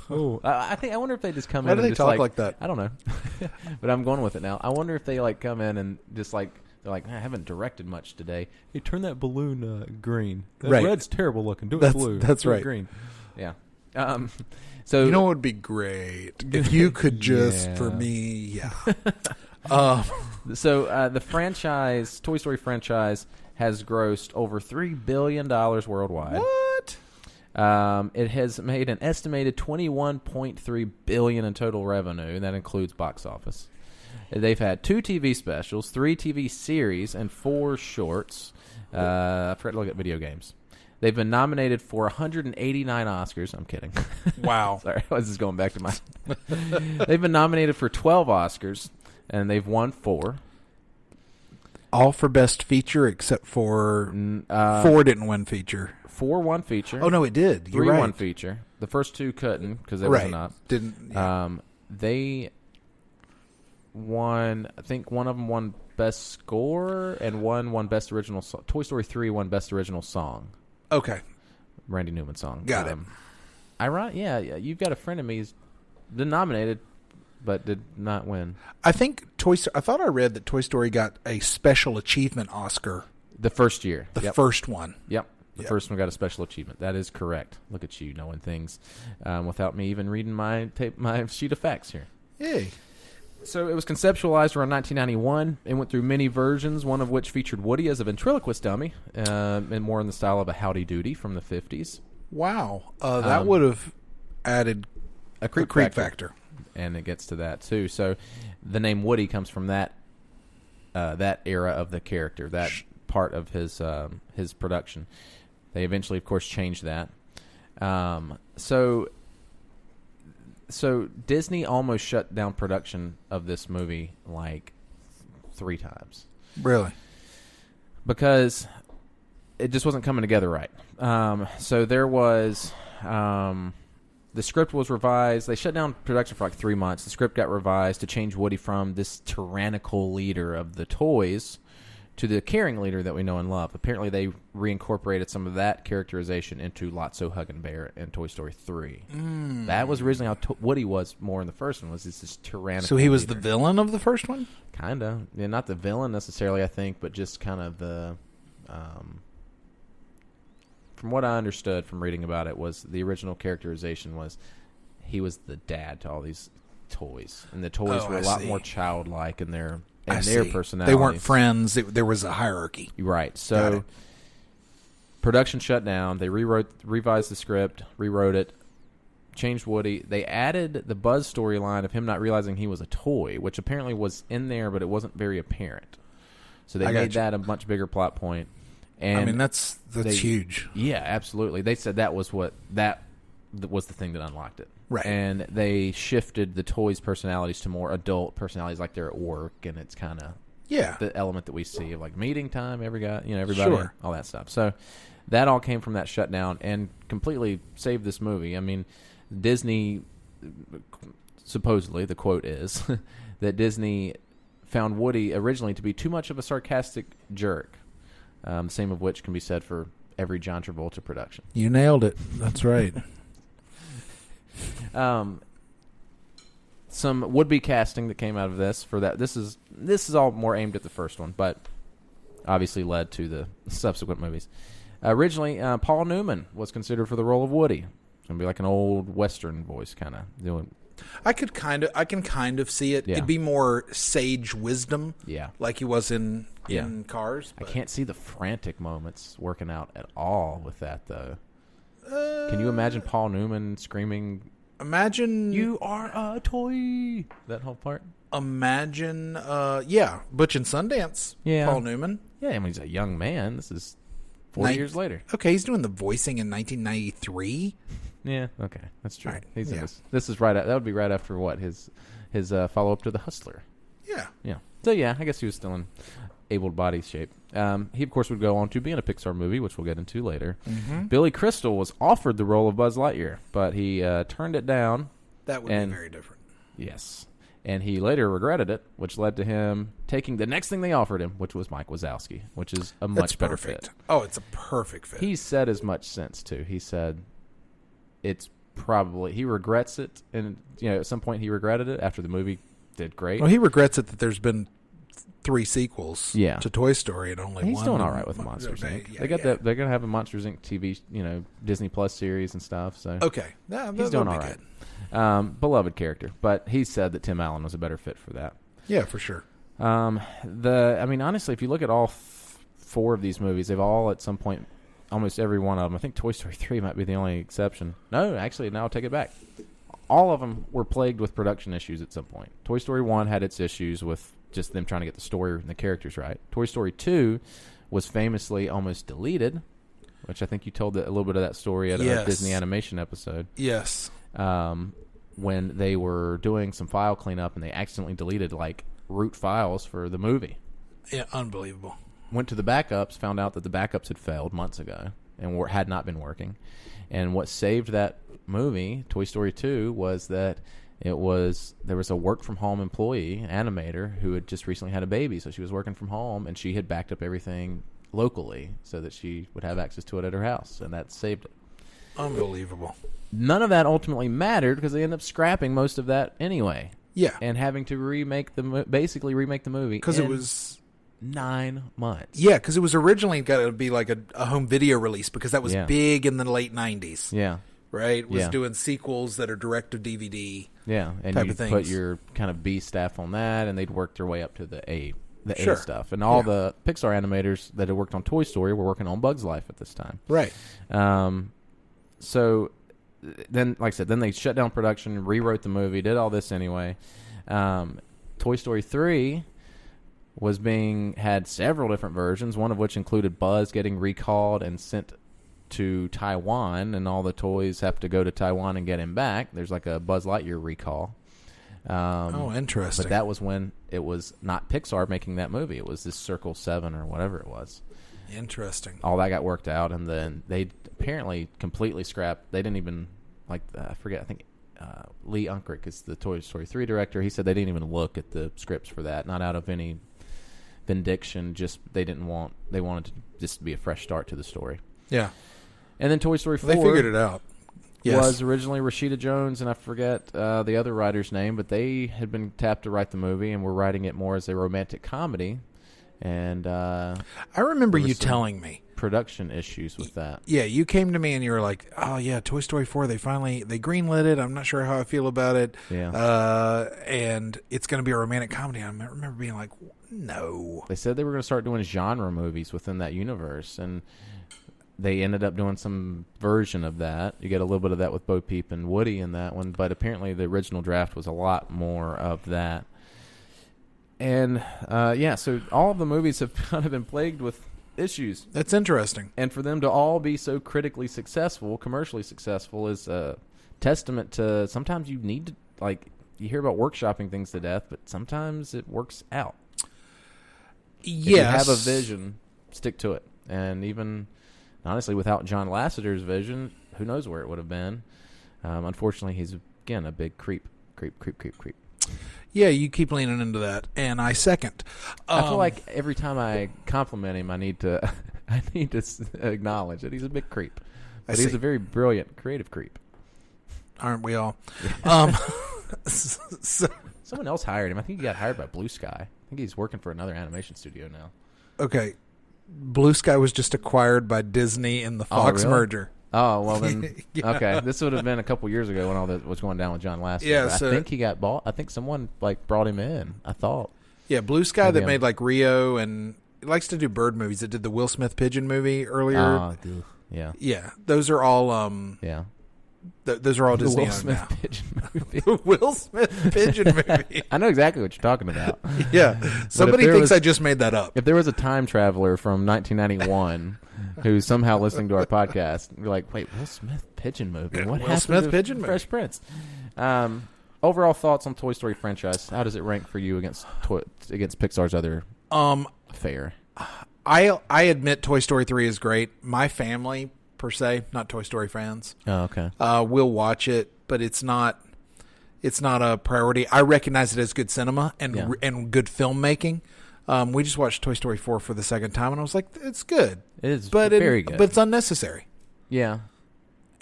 Oh, I wonder if they just come in. Why do and they just talk like that? I don't know, but I'm going with it now. I wonder if they come in and just they're like, I haven't directed much today. Hey, turn that balloon green. That Right. red's terrible looking. Do it blue. That's Do it right. green. Yeah. So You know what would be great if you could just for me, So the franchise, Toy Story franchise, has grossed over $3 billion worldwide. What? It has made an estimated $21.3 billion in total revenue, and that includes box office. They've had 2 TV specials, 3 TV series, and 4 shorts. I forgot to look at video games. They've been nominated for 189 Oscars. I'm kidding. Wow. Sorry, I was just going back to my... They've been nominated for 12 Oscars, and they've won 4. All for Best Feature except for 4 didn't win feature. 4 won feature. Oh, no, it did. You're 3 right. won feature. The first 2 couldn't because they right. wasn't up. Didn't. Yeah. They won, I think one of them won Best Score, and one won Best Original Song. Toy Story 3 won Best Original Song. Okay. Randy Newman song. Got it. Yeah, you've got a friend of me who's been nominated, but did not win. I think I thought I read that Toy Story got a Special Achievement Oscar. The first year. The first one. Yep. The first one got a special achievement. That is correct. Look at you knowing things without me even reading my sheet of facts here. Yay. So it was conceptualized around 1991. It went through many versions, one of which featured Woody as a ventriloquist dummy, and more in the style of a Howdy Doody from the 50s. Wow. That would have added a creep factor. And it gets to that, too. So the name Woody comes from that era of the character, that part of his production. They eventually, of course, changed that. So Disney almost shut down production of this movie like 3 times. Really? Because it just wasn't coming together right. So there was... the script was revised. They shut down production for like 3 months. The script got revised to change Woody from this tyrannical leader of the toys to the caring leader that we know and love. Apparently, they reincorporated some of that characterization into Lotso, Hug, and Bear in Toy Story 3. That was originally how Woody was more in the first one, was this tyrannical So he was leader. the villain of the first one? Kind of. Yeah, not the villain necessarily, I think, but just kind of the... from what I understood from reading about it, was the original characterization was he was the dad to all these toys. And the toys were a lot more childlike in their personality. They weren't friends. There was a hierarchy. Right. So production shut down. They revised the script, rewrote it, changed Woody. They added the Buzz storyline of him not realizing he was a toy, which apparently was in there, but it wasn't very apparent. So they made that a much bigger plot point. And I mean, that's huge. Yeah, absolutely. They said that was the thing that unlocked it. Right. And they shifted the toys' personalities to more adult personalities, like they're at work, and it's kind of the element that we see of like meeting time, everybody, all that stuff. So that all came from that shutdown and completely saved this movie. I mean, Disney, supposedly, the quote is, that Disney found Woody originally to be too much of a sarcastic jerk. The same of which can be said for every John Travolta production. You nailed it. That's right. Some would-be casting that came out of this for that. This is all more aimed at the first one, but obviously led to the subsequent movies. Originally, Paul Newman was considered for the role of Woody. It's gonna be like an old Western voice, kind of doing. I can kind of see it. Yeah. It'd be more sage wisdom, like he was in Cars. But I can't see the frantic moments working out at all with that, though. Can you imagine Paul Newman screaming? Imagine you are a toy. That whole part. Imagine, Butch and Sundance. Yeah, Paul Newman. Yeah, I mean he's a young man. This is 40 years later. Okay, he's doing the voicing in 1993. Yeah, okay, that's true. Right. He's in this. This is right. That would be right after what his follow up to The Hustler. Yeah. Yeah. So yeah, I guess he was still in able-bodied shape. He of course would go on to be in a Pixar movie, which we'll get into later. Mm-hmm. Billy Crystal was offered the role of Buzz Lightyear, but he turned it down. That would be very different. Yes. And he later regretted it, which led to him taking the next thing they offered him, which was Mike Wazowski, which is a much better fit. Oh, it's a perfect fit. He said as much sense, too. He said it's probably, he regrets it, and at some point he regretted it after the movie did great. Well, he regrets it that there's been 3 sequels to Toy Story and only he's one. doing all right with Monsters Inc. Yeah, they got that. They're gonna have a Monsters Inc. TV, Disney Plus series and stuff. So okay, he's doing all right. Beloved character, but he said that Tim Allen was a better fit for that. Yeah, for sure. Honestly, if you look at all 4 of these movies, they've all at some point, almost every one of them. I think Toy Story 3 might be the only exception. No, actually, now I'll take it back. All of them were plagued with production issues at some point. Toy Story 1 had its issues with just them trying to get the story and the characters right. Toy Story 2 was famously almost deleted, which I think you told a little bit of that story at a Disney Animation episode. Yes. When they were doing some file cleanup and they accidentally deleted root files for the movie. Yeah, unbelievable. Went to the backups, found out that the backups had failed months ago and had not been working. And what saved that movie, Toy Story 2, was that there was a work-from-home employee, animator, who had just recently had a baby, so she was working from home, and she had backed up everything locally so that she would have access to it at her house, and that saved it. Unbelievable. None of that ultimately mattered because they ended up scrapping most of that anyway. Yeah. And having to basically remake the movie. Because it was 9 months. Yeah, because it was originally going to be like a home video release because that was big in the late 90s. Yeah. Right? Was doing sequels that are direct to DVD. Yeah, and type you of things. Put your kind of B staff on that, and they'd work their way up to the A stuff. And all the Pixar animators that had worked on Toy Story were working on Bug's Life at this time. Right. So then, like I said, then they shut down production, rewrote the movie, did all this anyway. Toy Story 3 had several different versions, one of which included Buzz getting recalled and sent to Taiwan, and all the toys have to go to Taiwan and get him back. There's like a Buzz Lightyear recall. Interesting. But that was when it was not Pixar making that movie. It was this Circle 7 or whatever it was. Interesting. All that got worked out, and then they apparently completely scrapped. They didn't even, I forget, I think Lee Unkrich is the Toy Story 3 director. He said they didn't even look at the scripts for that, not out of any vindication, just they wanted to just be a fresh start to the story. Yeah. And then Toy Story 4. They figured it out. Yes. Was originally Rashida Jones, and I forget the other writer's name, but they had been tapped to write the movie and were writing it more as a romantic comedy. And I remember you telling me production issues with that. Yeah, you came to me and you were like, "Oh yeah, Toy Story 4. They greenlit it. I'm not sure how I feel about it. Yeah, and it's going to be a romantic comedy." I remember being like, "No." They said they were going to start doing genre movies within that universe, and they ended up doing some version of that. You get a little bit of that with Bo Peep and Woody in that one, but apparently the original draft was a lot more of that. And, so all of the movies have kind of been plagued with issues. That's interesting. And for them to all be so critically successful, commercially successful, is a testament to sometimes you need to, you hear about workshopping things to death, but sometimes it works out. Yes. If you have a vision, stick to it. And even, honestly, without John Lasseter's vision, who knows where it would have been. Unfortunately, he's, again, a big creep. Yeah, you keep leaning into that, and I second. I feel like every time I compliment him, I need to acknowledge that he's a big creep. But he's a very brilliant, creative creep. Aren't we all? Someone else hired him. I think he got hired by Blue Sky. I think he's working for another animation studio now. Okay. Blue Sky was just acquired by Disney in the Fox merger. Oh, well then, okay. This would have been a couple years ago when all that was going down with John Lasseter. Yeah, I think he got bought. I think someone brought him in, I thought. Yeah, Blue Sky that made Rio, and he likes to do bird movies. It did the Will Smith Pigeon movie earlier. Yeah. Yeah, those are all those are all Disney Will Smith now. Pigeon movie. The Will Smith Pigeon movie. I know exactly what you're talking about. Yeah. Somebody thinks I just made that up. If there was a time traveler from 1991 who's somehow listening to our podcast, we're like, wait, Will Smith Pigeon movie? What happened to Fresh Prince? Overall thoughts on Toy Story franchise. How does it rank for you against Pixar's other fare? I admit Toy Story 3 is great. My family, per se, not Toy Story fans. Oh, okay. Will watch it, but it's not a priority. I recognize it as good cinema and good filmmaking. We just watched Toy Story 4 for the second time, and I was like, it's good. It is very good. But it's unnecessary. Yeah.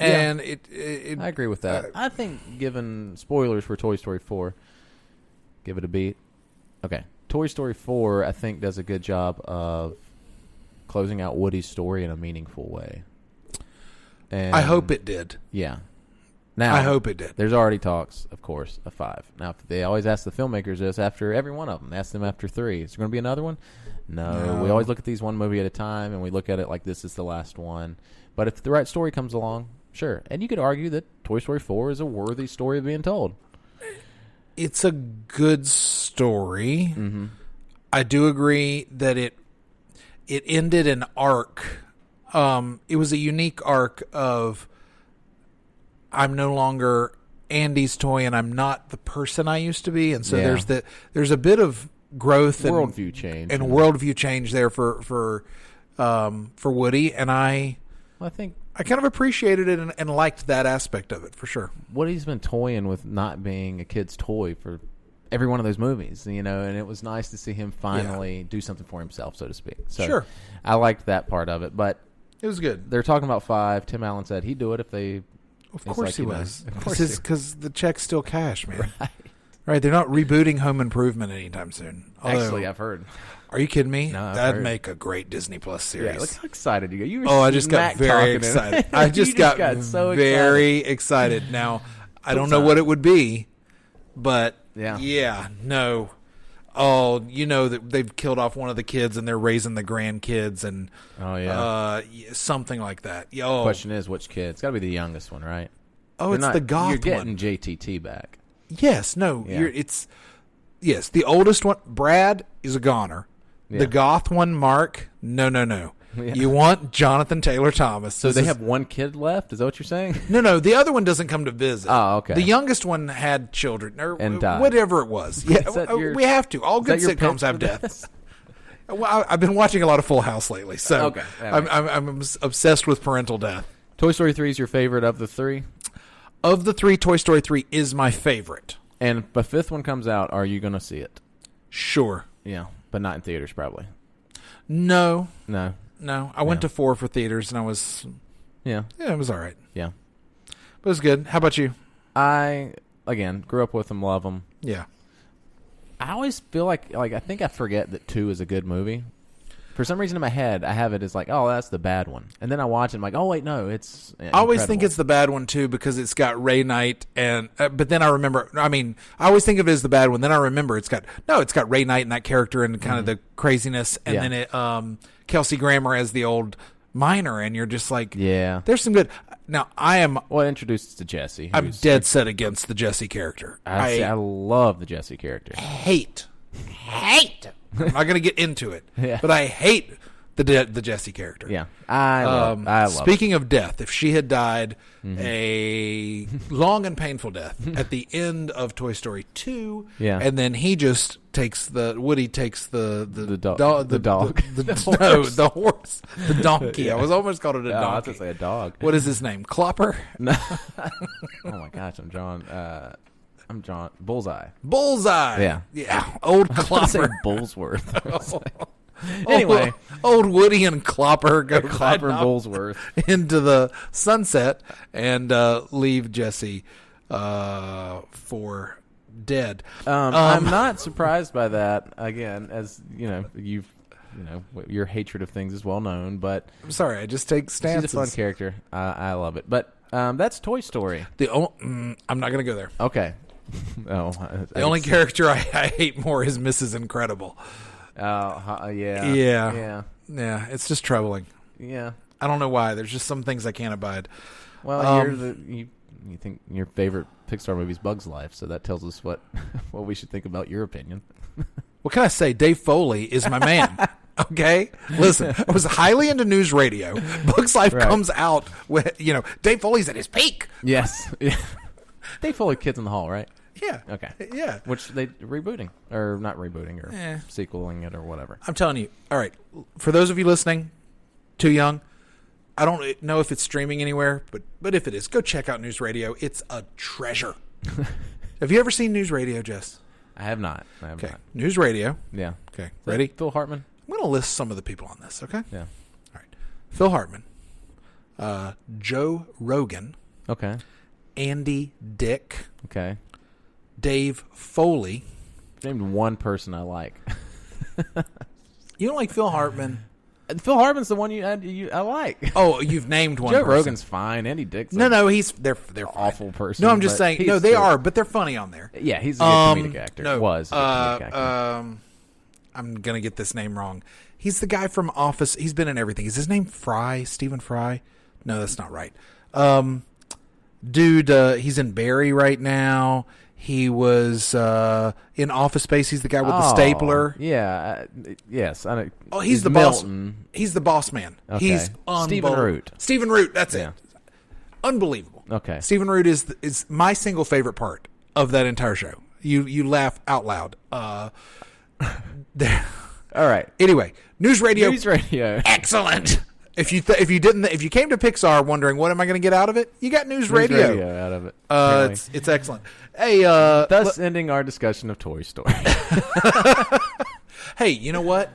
And I agree with that. I think, given spoilers for Toy Story 4, give it a beat. Okay. Toy Story 4, I think, does a good job of closing out Woody's story in a meaningful way. And I hope it did. Yeah. Now, I hope it did. There's already talks, of course, of 5. Now, they always ask the filmmakers this after every one of them. Ask them after 3. Is there going to be another one? No. We always look at these one movie at a time, and we look at it like this is the last one. But if the right story comes along, sure. And you could argue that Toy Story 4 is a worthy story of being told. It's a good story. Mm-hmm. I do agree that it ended an arc. It was a unique arc of I'm no longer Andy's toy and I'm not the person I used to be. And so there's a bit of growth and worldview change and worldview change there for Woody. And I kind of appreciated it and liked that aspect of it for sure. Woody's been toying with not being a kid's toy for every one of those movies, and it was nice to see him finally do something for himself, so to speak. So sure. I liked that part of it, but it was good. They're talking about 5. Tim Allen said he'd do it if they... Of course he was. Because the check's still cash, man. Right. They're not rebooting Home Improvement anytime soon. Although, actually, I've heard. Are you kidding me? No, That'd make a great Disney Plus series. Yeah, look how excited you got. I just got very excited. I just got so very excited. Now, I don't know what it would be, but no. Oh, that they've killed off one of the kids and they're raising the grandkids and something like that. The question is, which kid? It's got to be the youngest one, right? Oh, it's the goth one. You're getting JTT back. Yes, no. Yeah. The oldest one, Brad, is a goner. Yeah. The goth one, Mark, no. Yeah. You want Jonathan Taylor Thomas. So they have one kid left? Is that what you're saying? No. The other one doesn't come to visit. Oh, okay. The youngest one had children or and died. Whatever it was. Yeah, we have to. All good sitcoms have deaths. Well, I've been watching a lot of Full House lately, so okay. I'm obsessed with parental death. Toy Story 3 is your favorite of the 3? Of the 3, Toy Story 3 is my favorite. And if the 5th one comes out, are you going to see it? Sure. Yeah, but not in theaters, probably. No. I went to 4 for theaters, and I was... Yeah, it was all right. Yeah. But it was good. How about you? I, again, grew up with them, love them. Yeah. I always feel like I think I forget that 2 is a good movie. For some reason in my head, I have it as like, oh, that's the bad one. And then I watch it, I'm like, oh, wait, no, it's I always think it's the bad one, too, because it's got Ray Knight. And but then I remember, I always think of it as the bad one. Then I remember it's got Ray Knight and that character and kind of the craziness. And then it Kelsey Grammer as the old miner. And you're just like, there's some good. Now, introduced us to Jesse. I'm dead set against the Jesse character. I love the Jesse character. Hate. I'm not going to get into it, but I hate the Jessie character. Yeah, I love Speaking of death, if she had died a long and painful death at the end of Toy Story 2, and then Woody takes the horse, the donkey. I was almost called it a donkey. I was going to say a dog. What is his name? Clopper? No. Oh my gosh, I'm John. Bullseye. Yeah. Old Clopper. Bullsworth. Anyway, old Woody and Clopper go Clopper and Bullsworth into the sunset and leave Jesse for dead. I'm not surprised by that. Again, as your hatred of things is well known. But I'm sorry, I just take stances. She's a fun character. I love it. But that's Toy Story. I'm not going to go there. Okay. The only character I hate more is Mrs. Incredible. Yeah. It's just troubling. Yeah, I don't know why. There's just some things I can't abide. Well, you think your favorite Pixar movie is Bug's Life, so that tells us what we should think about your opinion. What can I say? Dave Foley is my man. Okay, listen. I was highly into news radio. Bug's Life comes out with Dave Foley's at his peak. Yes. Yeah. Dave Foley, Kids in the Hall, right? Yeah. Okay. Yeah. Which they rebooting or not rebooting or sequeling it or whatever. I'm telling you. All right. For those of you listening, too young. I don't know if it's streaming anywhere, but if it is, go check out News Radio. It's a treasure. Have you ever seen News Radio, Jess? I have not. Okay. News Radio. Yeah. Okay. Ready? Phil Hartman. I'm going to list some of the people on this. Okay. Yeah. All right. Phil Hartman. Joe Rogan. Okay. Andy Dick. Okay. Dave Foley. named one person I like. You don't like Phil Hartman? And Phil Hartman's the one I like. Oh, you've named one. Joe person. Rogan's fine. Andy Dick's no, they're awful person. No, I'm just saying. No, they are, but they're funny on there. Yeah, he's a good comedic actor. No, was a good comedic actor. I'm gonna get this name wrong. He's the guy from Office. He's been in everything. Is his name Fry? Stephen Fry? No, that's not right. Dude, he's in Barry right now. He was in Office Space. He's the guy with the stapler. Yeah. Yes. I know. Oh, he's the Milton. boss. He's the boss man. Okay. He's Stephen Root. Stephen Root. That's it. Unbelievable. Okay. Stephen Root is my single favorite part of that entire show. You laugh out loud. There. All right. Anyway, News Radio. Excellent. If you came to Pixar wondering what am I going to get out of it, you got News Radio out of it. It's excellent. Hey, thus ending our discussion of Toy Story. Hey, you know what?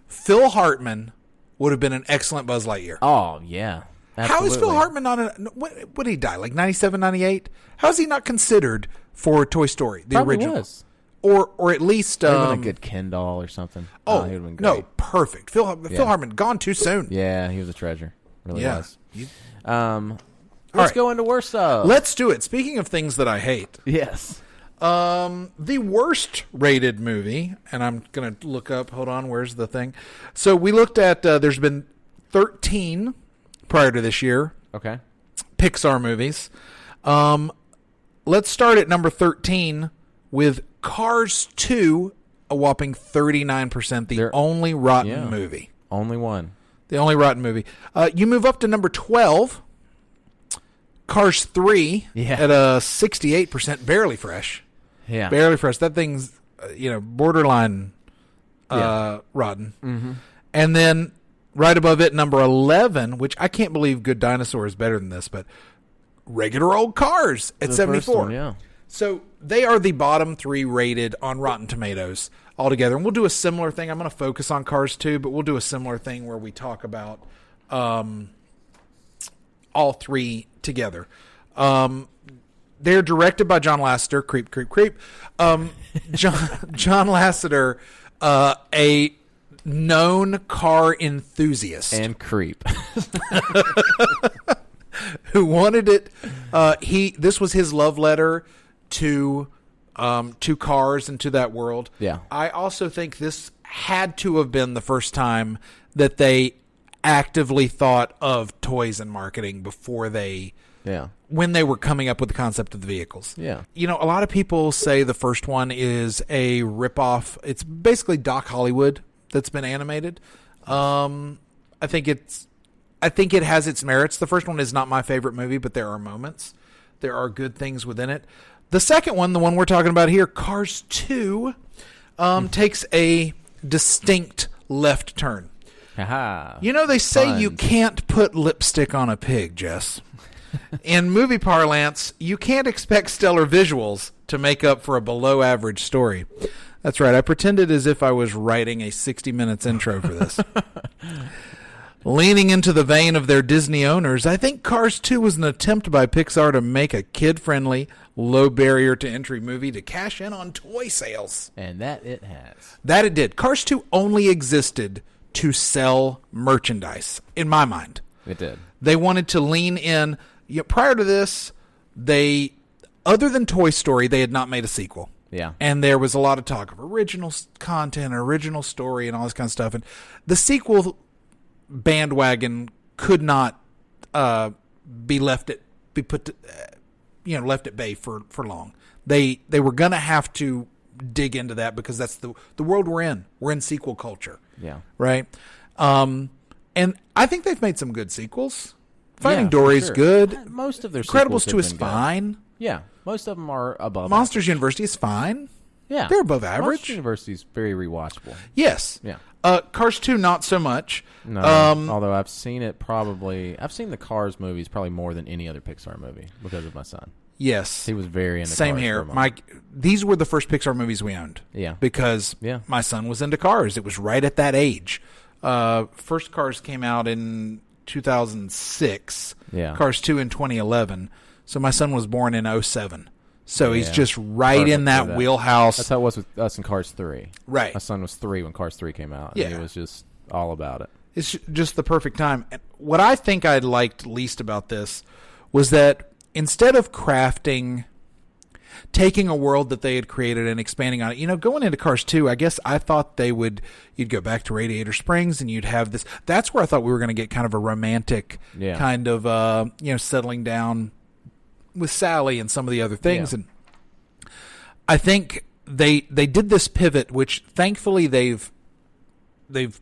Phil Hartman would have been an excellent Buzz Lightyear. Oh yeah. Absolutely. How is Phil Hartman not? What did he die? Like 97, 98? How is he not considered for Toy Story, the Probably original? Was. Or at least a good Ken doll or something. Oh, he would've been great. No, perfect. Phil Hartman gone too soon. Yeah, he was a treasure. Really was. right. Let's go into worst of. Let's do it. Speaking of things that I hate. Yes. The worst rated movie, and I'm going to look up. Hold on, where's the thing? So we looked at. There's been 13 prior to this year. Okay. Pixar movies. Let's start at number 13 with Cars 2, a whopping 39%. The only rotten movie. Only one. The only rotten movie. You move up to number 12. Cars 3 at a 68%. Barely fresh. Yeah. Barely fresh. That thing's, borderline rotten. Mm-hmm. And then right above it, number 11, which I can't believe Good Dinosaur is better than this, but Regular Old Cars at 74. One, yeah. So they are the bottom 3 rated on Rotten Tomatoes altogether. And we'll do a similar thing. I'm going to focus on Cars 2, but we'll do a similar thing where we talk about all 3 together. They're directed by John Lasseter. Creep, creep, creep. John Lasseter, a known car enthusiast. And creep. Who wanted it. This was his love letter to cars and to that world. Yeah. I also think this had to have been the first time that they actively thought of toys and marketing before when they were coming up with the concept of the vehicles. Yeah. A lot of people say the first one is a ripoff. It's basically Doc Hollywood that's been animated. I think it has its merits. The first one is not my favorite movie, but there are moments. There are good things within it. The second one, the one we're talking about here, Cars 2, takes a distinct left turn. Aha. They say you can't put lipstick on a pig, Jess. In movie parlance, you can't expect stellar visuals to make up for a below-average story. That's right. I pretended as if I was writing a 60 Minutes intro for this. Leaning into the vein of their Disney owners, I think Cars 2 was an attempt by Pixar to make a kid-friendly, low-barrier-to-entry movie to cash in on toy sales. And that it has. That it did. Cars 2 only existed to sell merchandise, in my mind. It did. They wanted to lean in. Prior to this, other than Toy Story, they had not made a sequel. Yeah. And there was a lot of talk of original content, original story, and all this kind of stuff. And the sequel bandwagon could not be left at bay for long. They were going to have to dig into that because that's the world we're in. We're in sequel culture. Yeah. Right. And I think they've made some good sequels. Finding Dory's sure. good. Most of their Incredibles 2 is good. fine. Yeah. Most of them are above Monsters average. University is fine. Yeah. They're above average. Monsters University is very rewatchable. Yes. Yeah. Cars 2, not so much. No, although I've seen the Cars movies probably more than any other Pixar movie because of my son. Yes. He was very into Same Cars. here. These were the first Pixar movies we owned. Yeah. Because my son was into cars. It was right at that age. First Cars came out in 2006. Yeah. Cars 2 in 2011. So my son was born in 2007. So he's just right in that wheelhouse. That's how it was with us in Cars 3. Right. My son was 3 when Cars 3 came out. Yeah. And he was just all about it. It's just the perfect time. And what I think I liked least about this was that instead of taking a world that they had created and expanding on it, going into Cars 2, I guess I thought you'd go back to Radiator Springs and you'd have this. That's where I thought we were going to get kind of a romantic kind of, settling down with Sally and some of the other things. And I think they did this pivot, which thankfully they've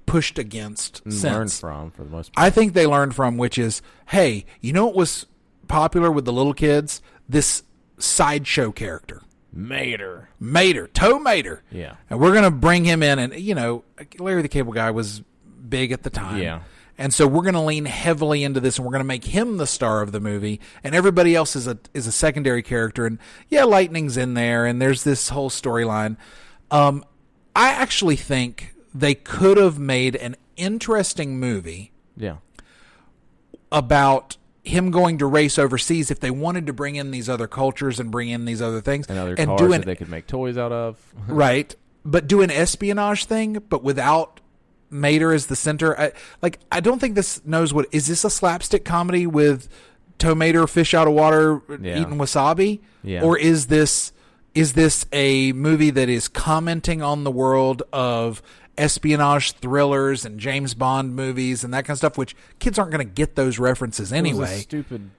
pushed against since. Learned from, for the most part. I think they learned from, which is, hey, what was popular with the little kids? This sideshow character. Mater. Tow Mater. Yeah. And we're going to bring him in. And, Larry the Cable Guy was big at the time. Yeah. And so we're going to lean heavily into this, and we're going to make him the star of the movie, and everybody else is a secondary character. And, Lightning's in there, and there's this whole storyline. I actually think they could have made an interesting movie about him going to race overseas if they wanted to bring in these other cultures and bring in these other things. And other cars that they could make toys out of. Right. But do an espionage thing, but without Mater as the center. I don't think this knows what... Is this a slapstick comedy with Tow Mater, fish out of water, eating wasabi? Yeah. Or is this a movie that is commenting on the world of espionage thrillers and James Bond movies and that kind of stuff, which kids aren't going to get those references anyway? It was a stupid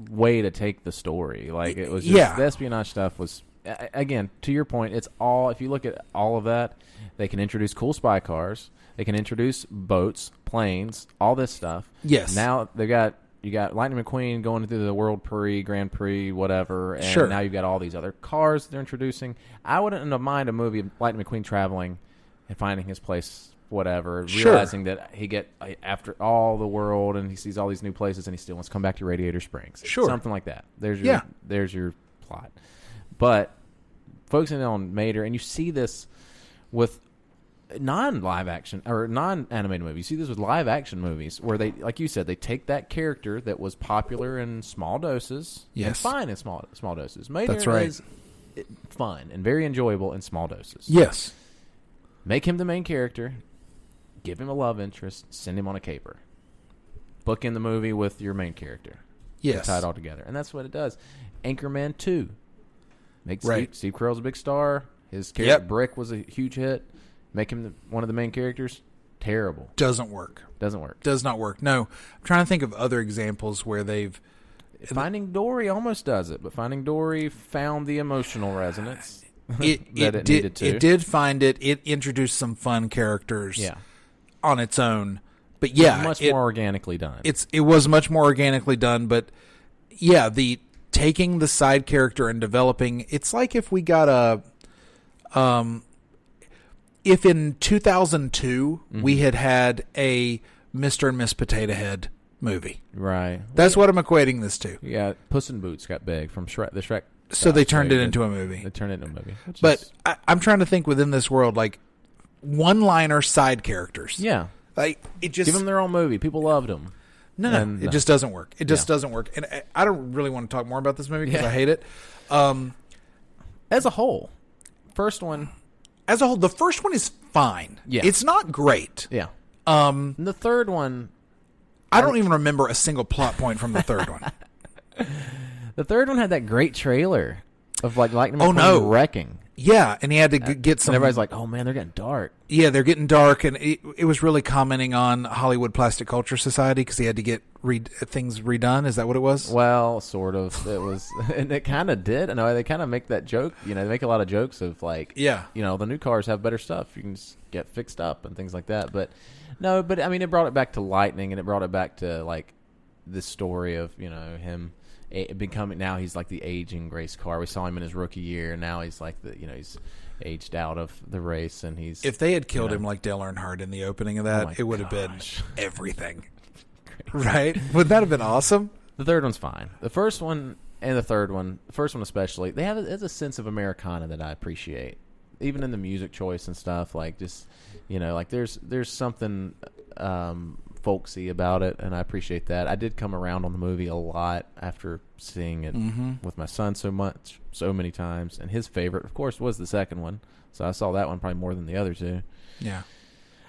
way to take the story. It was just... The espionage stuff was... Again, to your point, it's all... If you look at all of that, they can introduce cool spy cars. They can introduce boats, planes, all this stuff. Yes. Now you got Lightning McQueen going through the World Prix, Grand Prix, whatever, and now you've got all these other cars they're introducing. I wouldn't have mind a movie of Lightning McQueen traveling and finding his place, whatever, realizing that he get after all the world and he sees all these new places and he still wants to come back to Radiator Springs. Sure. Something like that. There's your plot. But focusing on Mater, and you see this with non-live action or non-animated movies. You see this with live action movies where they, like you said, they take that character that was popular in small doses and fine in small doses. Mater is fun and very enjoyable in small doses. Yes. Make him the main character, give him a love interest, send him on a caper. Book in the movie with your main character. Yes. Tie it all together. And that's what it does. Anchorman 2. Steve Carell's a big star. His character Brick was a huge hit. Make him one of the main characters. Terrible. Doesn't work. Does not work. No. I'm trying to think of other examples where they've... Finding Dory almost does it, but Finding Dory found the emotional resonance it needed to. It did find it. It introduced some fun characters on its own. But yeah, much more organically done. It was much more organically done, but yeah, the taking the side character and developing, it's like if we got if in 2002 we had a Mr. and Miss Potato Head movie. Right. That's what I'm equating this to. Yeah, Puss in Boots got big from Shrek. The Shrek. So they turned it into a movie. They turned it into a movie. But I'm trying to think within this world, like one-liner side characters. Yeah. Like it just give them their own movie. People loved them. No, it just doesn't work. It just doesn't work. And I don't really want to talk more about this movie because I hate it. As a whole, the first one is fine. Yeah. It's not great. Yeah. The third one, I don't even remember a single plot point from the third one. The third one had that great trailer of like Lightning McQueen wrecking. Yeah, and he had to get some... And everybody's like, oh, man, they're getting dark. Yeah, they're getting dark, and it was really commenting on Hollywood Plastic Culture Society because he had to get things redone. Is that what it was? Well, sort of. It was... And it kind of did. I know they kind of make that joke. They make a lot of jokes of like... Yeah. The new cars have better stuff. You can just get fixed up and things like that. But, no, I mean, it brought it back to Lightning, and it brought it back to, like, this story of, him... becoming now he's like the aging race car. We saw him in his rookie year, and now he's like he's aged out of the race, and he's... If they had killed him like Dale Earnhardt in the opening of that, it would have been everything. Right? Would that have been awesome? The third one's fine. The first one and the third one, the first one especially, they have a sense of Americana that I appreciate, even in the music choice and stuff. Like just like there's something folksy about it, and I appreciate that. I did come around on the movie a lot after seeing it with my son so many times, and his favorite, of course, was the second one. So I saw that one probably more than the other two. Yeah.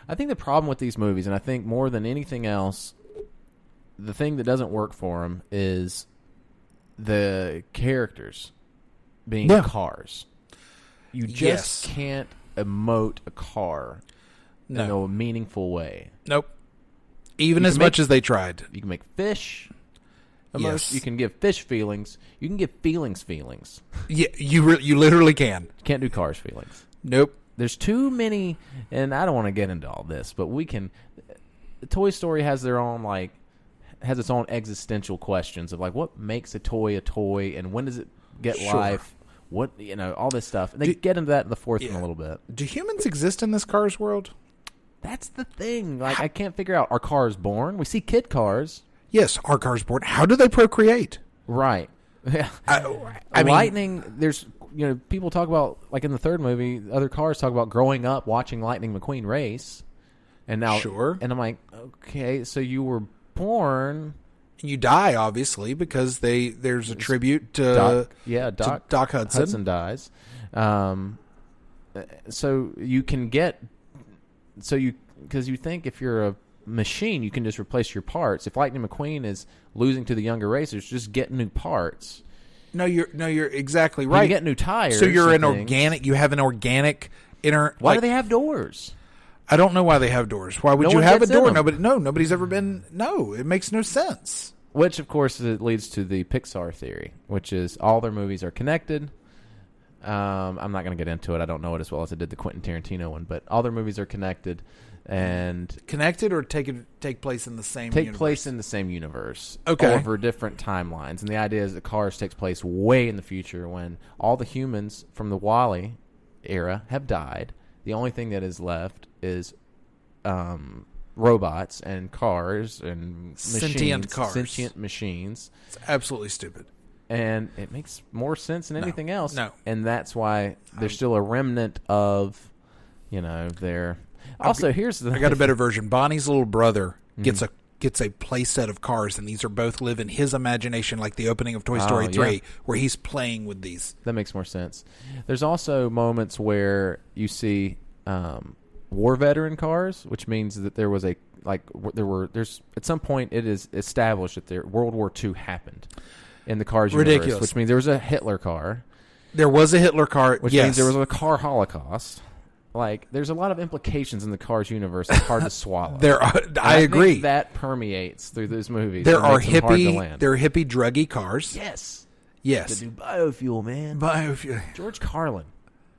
I think the problem with these movies, and I think more than anything else, the thing that doesn't work for them is the characters being cars. You just can't emote a car in a meaningful way. Nope. Even as much as they tried. You can make fish emotions. You can give fish feelings. You can give feelings. Yeah, you literally can. You can't do cars feelings. Nope. There's too many, and I don't want to get into all this, but we can. Toy Story has has its own existential questions of like what makes a toy, and when does it get life? What all this stuff. And they get into that in the fourth one a little bit. Do humans exist in this Cars world? That's the thing. Like I can't figure out. Are cars born? We see kid cars. Yes, are cars born? How do they procreate? Right. I mean, Lightning. There's people talk about like in the third movie, other cars talk about growing up watching Lightning McQueen race, and now and I'm like, okay, so you were born. You die, obviously, because there's a tribute to Doc Hudson. Hudson dies. So you can get... Because you think if you're a machine, you can just replace your parts. If Lightning McQueen is losing to the younger racers, just get new parts. No, you're exactly right. You get new tires. So you're an organic... You have an organic inner... Why do they have doors? I don't know why they have doors. Why would you have a door? Nobody's ever been... No, it makes no sense. Which, of course, it leads to the Pixar theory, which is all their movies are connected. I'm not going to get into it. I don't know it as well as I did the Quentin Tarantino one, but all their movies are connected. And connected or take place in the same universe? Take place in the same universe. Okay. Over different timelines. And the idea is that Cars takes place way in the future when all the humans from the WALL-E era have died. The only thing that is left is robots and cars and sentient machines. It's absolutely stupid. And it makes more sense than anything else. No. And that's why there's still a remnant of, their... Also, I got a better version. Bonnie's little brother gets a play set of cars, and these are both live in his imagination, like the opening of Toy Story 3, where he's playing with these. That makes more sense. There's also moments where you see war veteran cars, which means that there was at some point it is established that World War II happened in the Cars universe, which means there was a Hitler car. There was a Hitler car, which means there was a car holocaust. Like, there's a lot of implications in the Cars universe that's hard to swallow. I agree. Think that permeates through those movies. There are hippie druggy cars. Yes. Yes. To do biofuel, man. Biofuel. George Carlin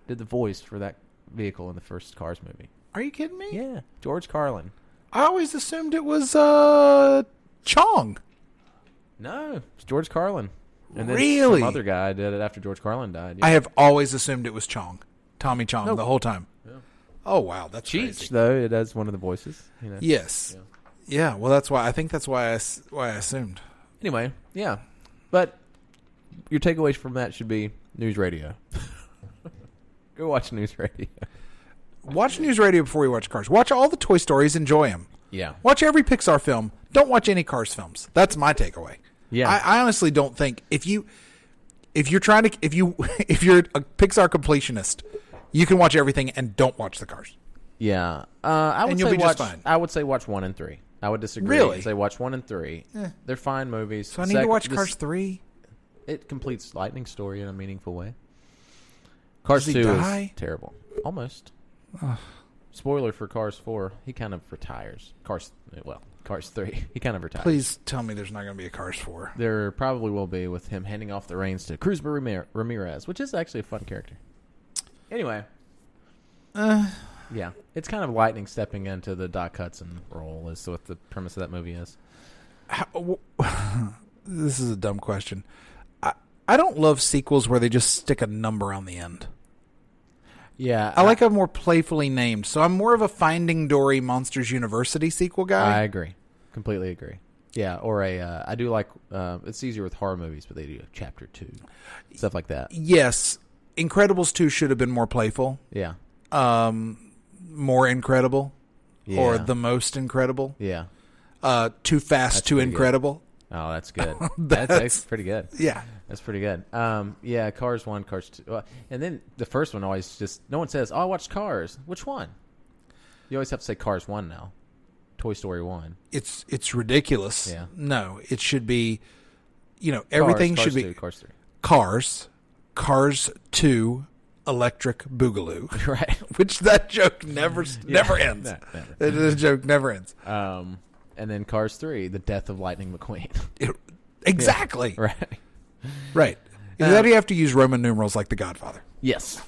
did the voice for that vehicle in the first Cars movie. Are you kidding me? Yeah. George Carlin. I always assumed it was Chong. No, it's George Carlin. And then really? Some other guy did it after George Carlin died. Yeah. I have always assumed it was Chong. Tommy Chong the whole time. Yeah. Oh, wow. That's Cheech, crazy. Though, it does one of the voices. Yes. Yeah, well, that's why. I think that's why I assumed. Anyway, yeah. But your takeaways from that should be news radio. Go watch news radio. Watch news radio before you watch Cars. Watch all the Toy Stories. Enjoy them. Yeah. Watch every Pixar film. Don't watch any Cars films. That's my takeaway. Yeah. I honestly don't think if you're a Pixar completionist, you can watch everything and don't watch the Cars. Yeah. I would say just fine. I would say watch 1 and 3. I would disagree. Really? I'd say watch 1 and 3. They're fine movies. So I need to watch Cars 3? It completes Lightning's story in a meaningful way. Cars 2 is terrible. Almost. Spoiler for Cars 4. He kind of retires. Cars 3. He kind of retires. Please tell me there's not going to be a Cars 4. There probably will be, with him handing off the reins to Cruz Ramirez, which is actually a fun character. Anyway. Yeah. It's kind of Lightning stepping into the Doc Hudson role is what the premise of that movie is. This is a dumb question. I don't love sequels where they just stick a number on the end. Yeah. I like a more playfully named. So I'm more of a Finding Dory Monsters University sequel guy. I agree. Completely agree. Yeah, or I do like, it's easier with horror movies, but they do Chapter 2. Stuff like that. Yes. Incredibles 2 should have been more playful. Yeah. More incredible. Yeah. Or the most incredible. Yeah. Too Fast, Too Incredible. Oh, that's good. That's pretty good. Yeah. That's pretty good. Yeah, Cars 1, Cars 2. And then the first one always just, no one says, oh, I watched Cars. Which one? You always have to say Cars 1 now. Toy Story 1. It's ridiculous. Yeah. No, it should be, everything Cars should be 2, Cars 3. Cars 2, Electric Boogaloo. Right. Which that joke never ends. No, never. The joke never ends. And then Cars 3, The Death of Lightning McQueen. Exactly. Yeah. Right. Right. That you have to use Roman numerals like The Godfather. Yes.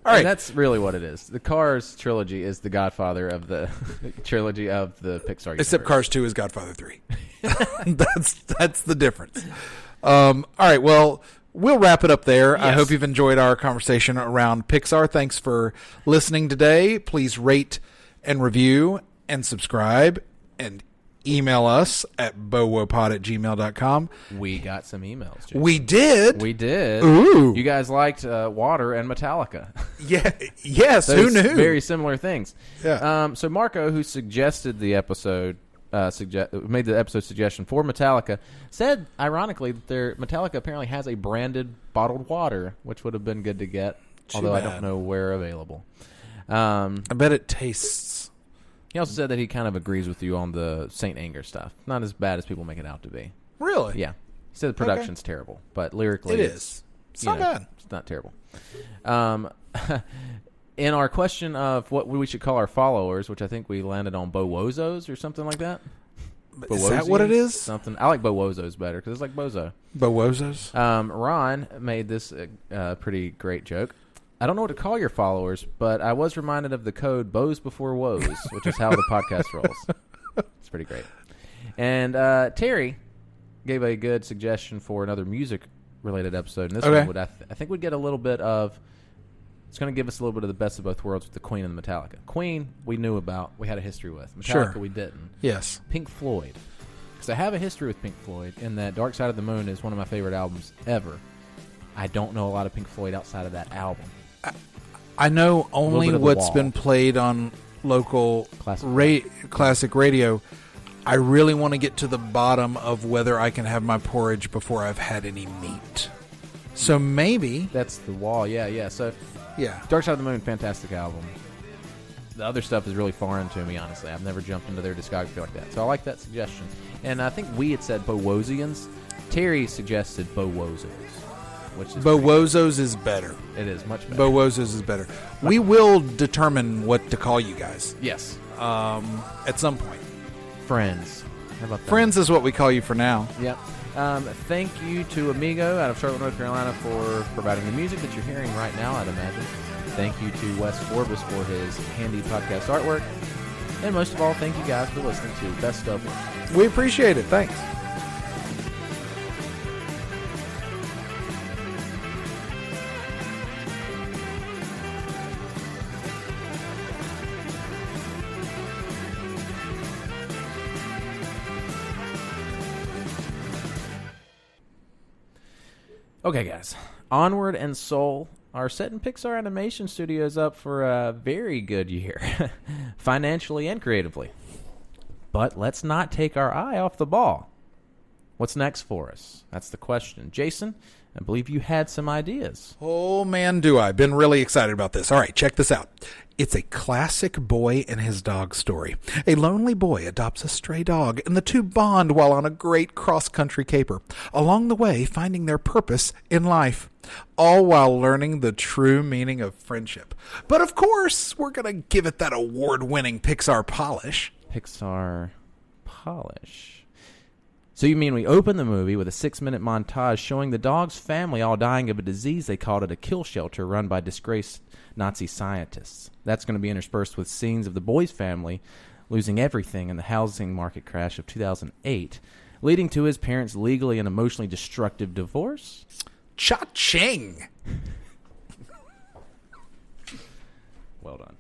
All right. And that's really what it is. The Cars trilogy is the Godfather of the trilogy of the Pixar universe. Except Cars 2 is Godfather 3. That's the difference. All right. Well, we'll wrap it up there. Yes. I hope you've enjoyed our conversation around Pixar. Thanks for listening today. Please rate and review and subscribe and email us at bowopod@gmail.com. We got some emails, Jason. We did. Ooh. You guys liked Water and Metallica. Yeah. Yes. Those Who knew? Very similar things. Yeah. So Marco, who suggested the episode, made the episode suggestion for Metallica, said, ironically, that Metallica apparently has a branded bottled water, which would have been good to get, although I don't know where available. I bet it tastes. He also said that he kind of agrees with you on the Saint Anger stuff. Not as bad as people make it out to be. Really? Yeah. He said the production's terrible, but lyrically it is. It's not bad. It's not terrible. In our question of what we should call our followers, which I think we landed on Bowozos or something like that. Is that what it is? Something. I like Bowozos better because it's like Bozo. Bowozos? Ron made this pretty great joke. I don't know what to call your followers, but I was reminded of the code Bows Before Woes, which is how the podcast rolls. It's pretty great. And Terry gave a good suggestion for another music-related episode. And this one would, I think, would get a little bit of... It's going to give us a little bit of the best of both worlds with the Queen and the Metallica. Queen, we knew about. We had a history with. Metallica, we didn't. Yes. Pink Floyd. Because I have a history with Pink Floyd in that Dark Side of the Moon is one of my favorite albums ever. I don't know a lot of Pink Floyd outside of that album. I know only what's been played on local classic radio. I really want to get to the bottom of whether I can have my porridge before I've had any meat. So maybe... That's the Wall, yeah. So, yeah. Dark Side of the Moon, fantastic album. The other stuff is really foreign to me, honestly. I've never jumped into their discography like that. So I like that suggestion. And I think we had said Bowosians. Terry suggested Bowozos. Bowozos is better. It is much better. Bowozos is better. We will determine what to call you guys. Yes. At some point. Friends. How about that? Friends is what we call you for now. Yep. Thank you to Amigo out of Charlotte, North Carolina for providing the music that you're hearing right now, I'd imagine. Thank you to Wes Forbes for his handy podcast artwork. And most of all, thank you guys for listening to Best of Worst. We appreciate it. Thanks. Okay, guys. Onward and Soul are setting Pixar Animation Studios up for a very good year, financially and creatively. But let's not take our eye off the ball. What's next for us? That's the question. Jason, I believe you had some ideas. Oh, man, do I. Been really excited about this. All right, check this out. It's a classic boy and his dog story. A lonely boy adopts a stray dog, and the two bond while on a great cross-country caper, along the way finding their purpose in life, all while learning the true meaning of friendship. But, of course, we're going to give it that award-winning Pixar polish. Pixar polish. So you mean we open the movie with a 6-minute montage showing the dog's family all dying of a disease they called at a kill shelter run by disgraced Nazi scientists. That's going to be interspersed with scenes of the boy's family losing everything in the housing market crash of 2008, leading to his parents' legally and emotionally destructive divorce? Cha-ching! Well done.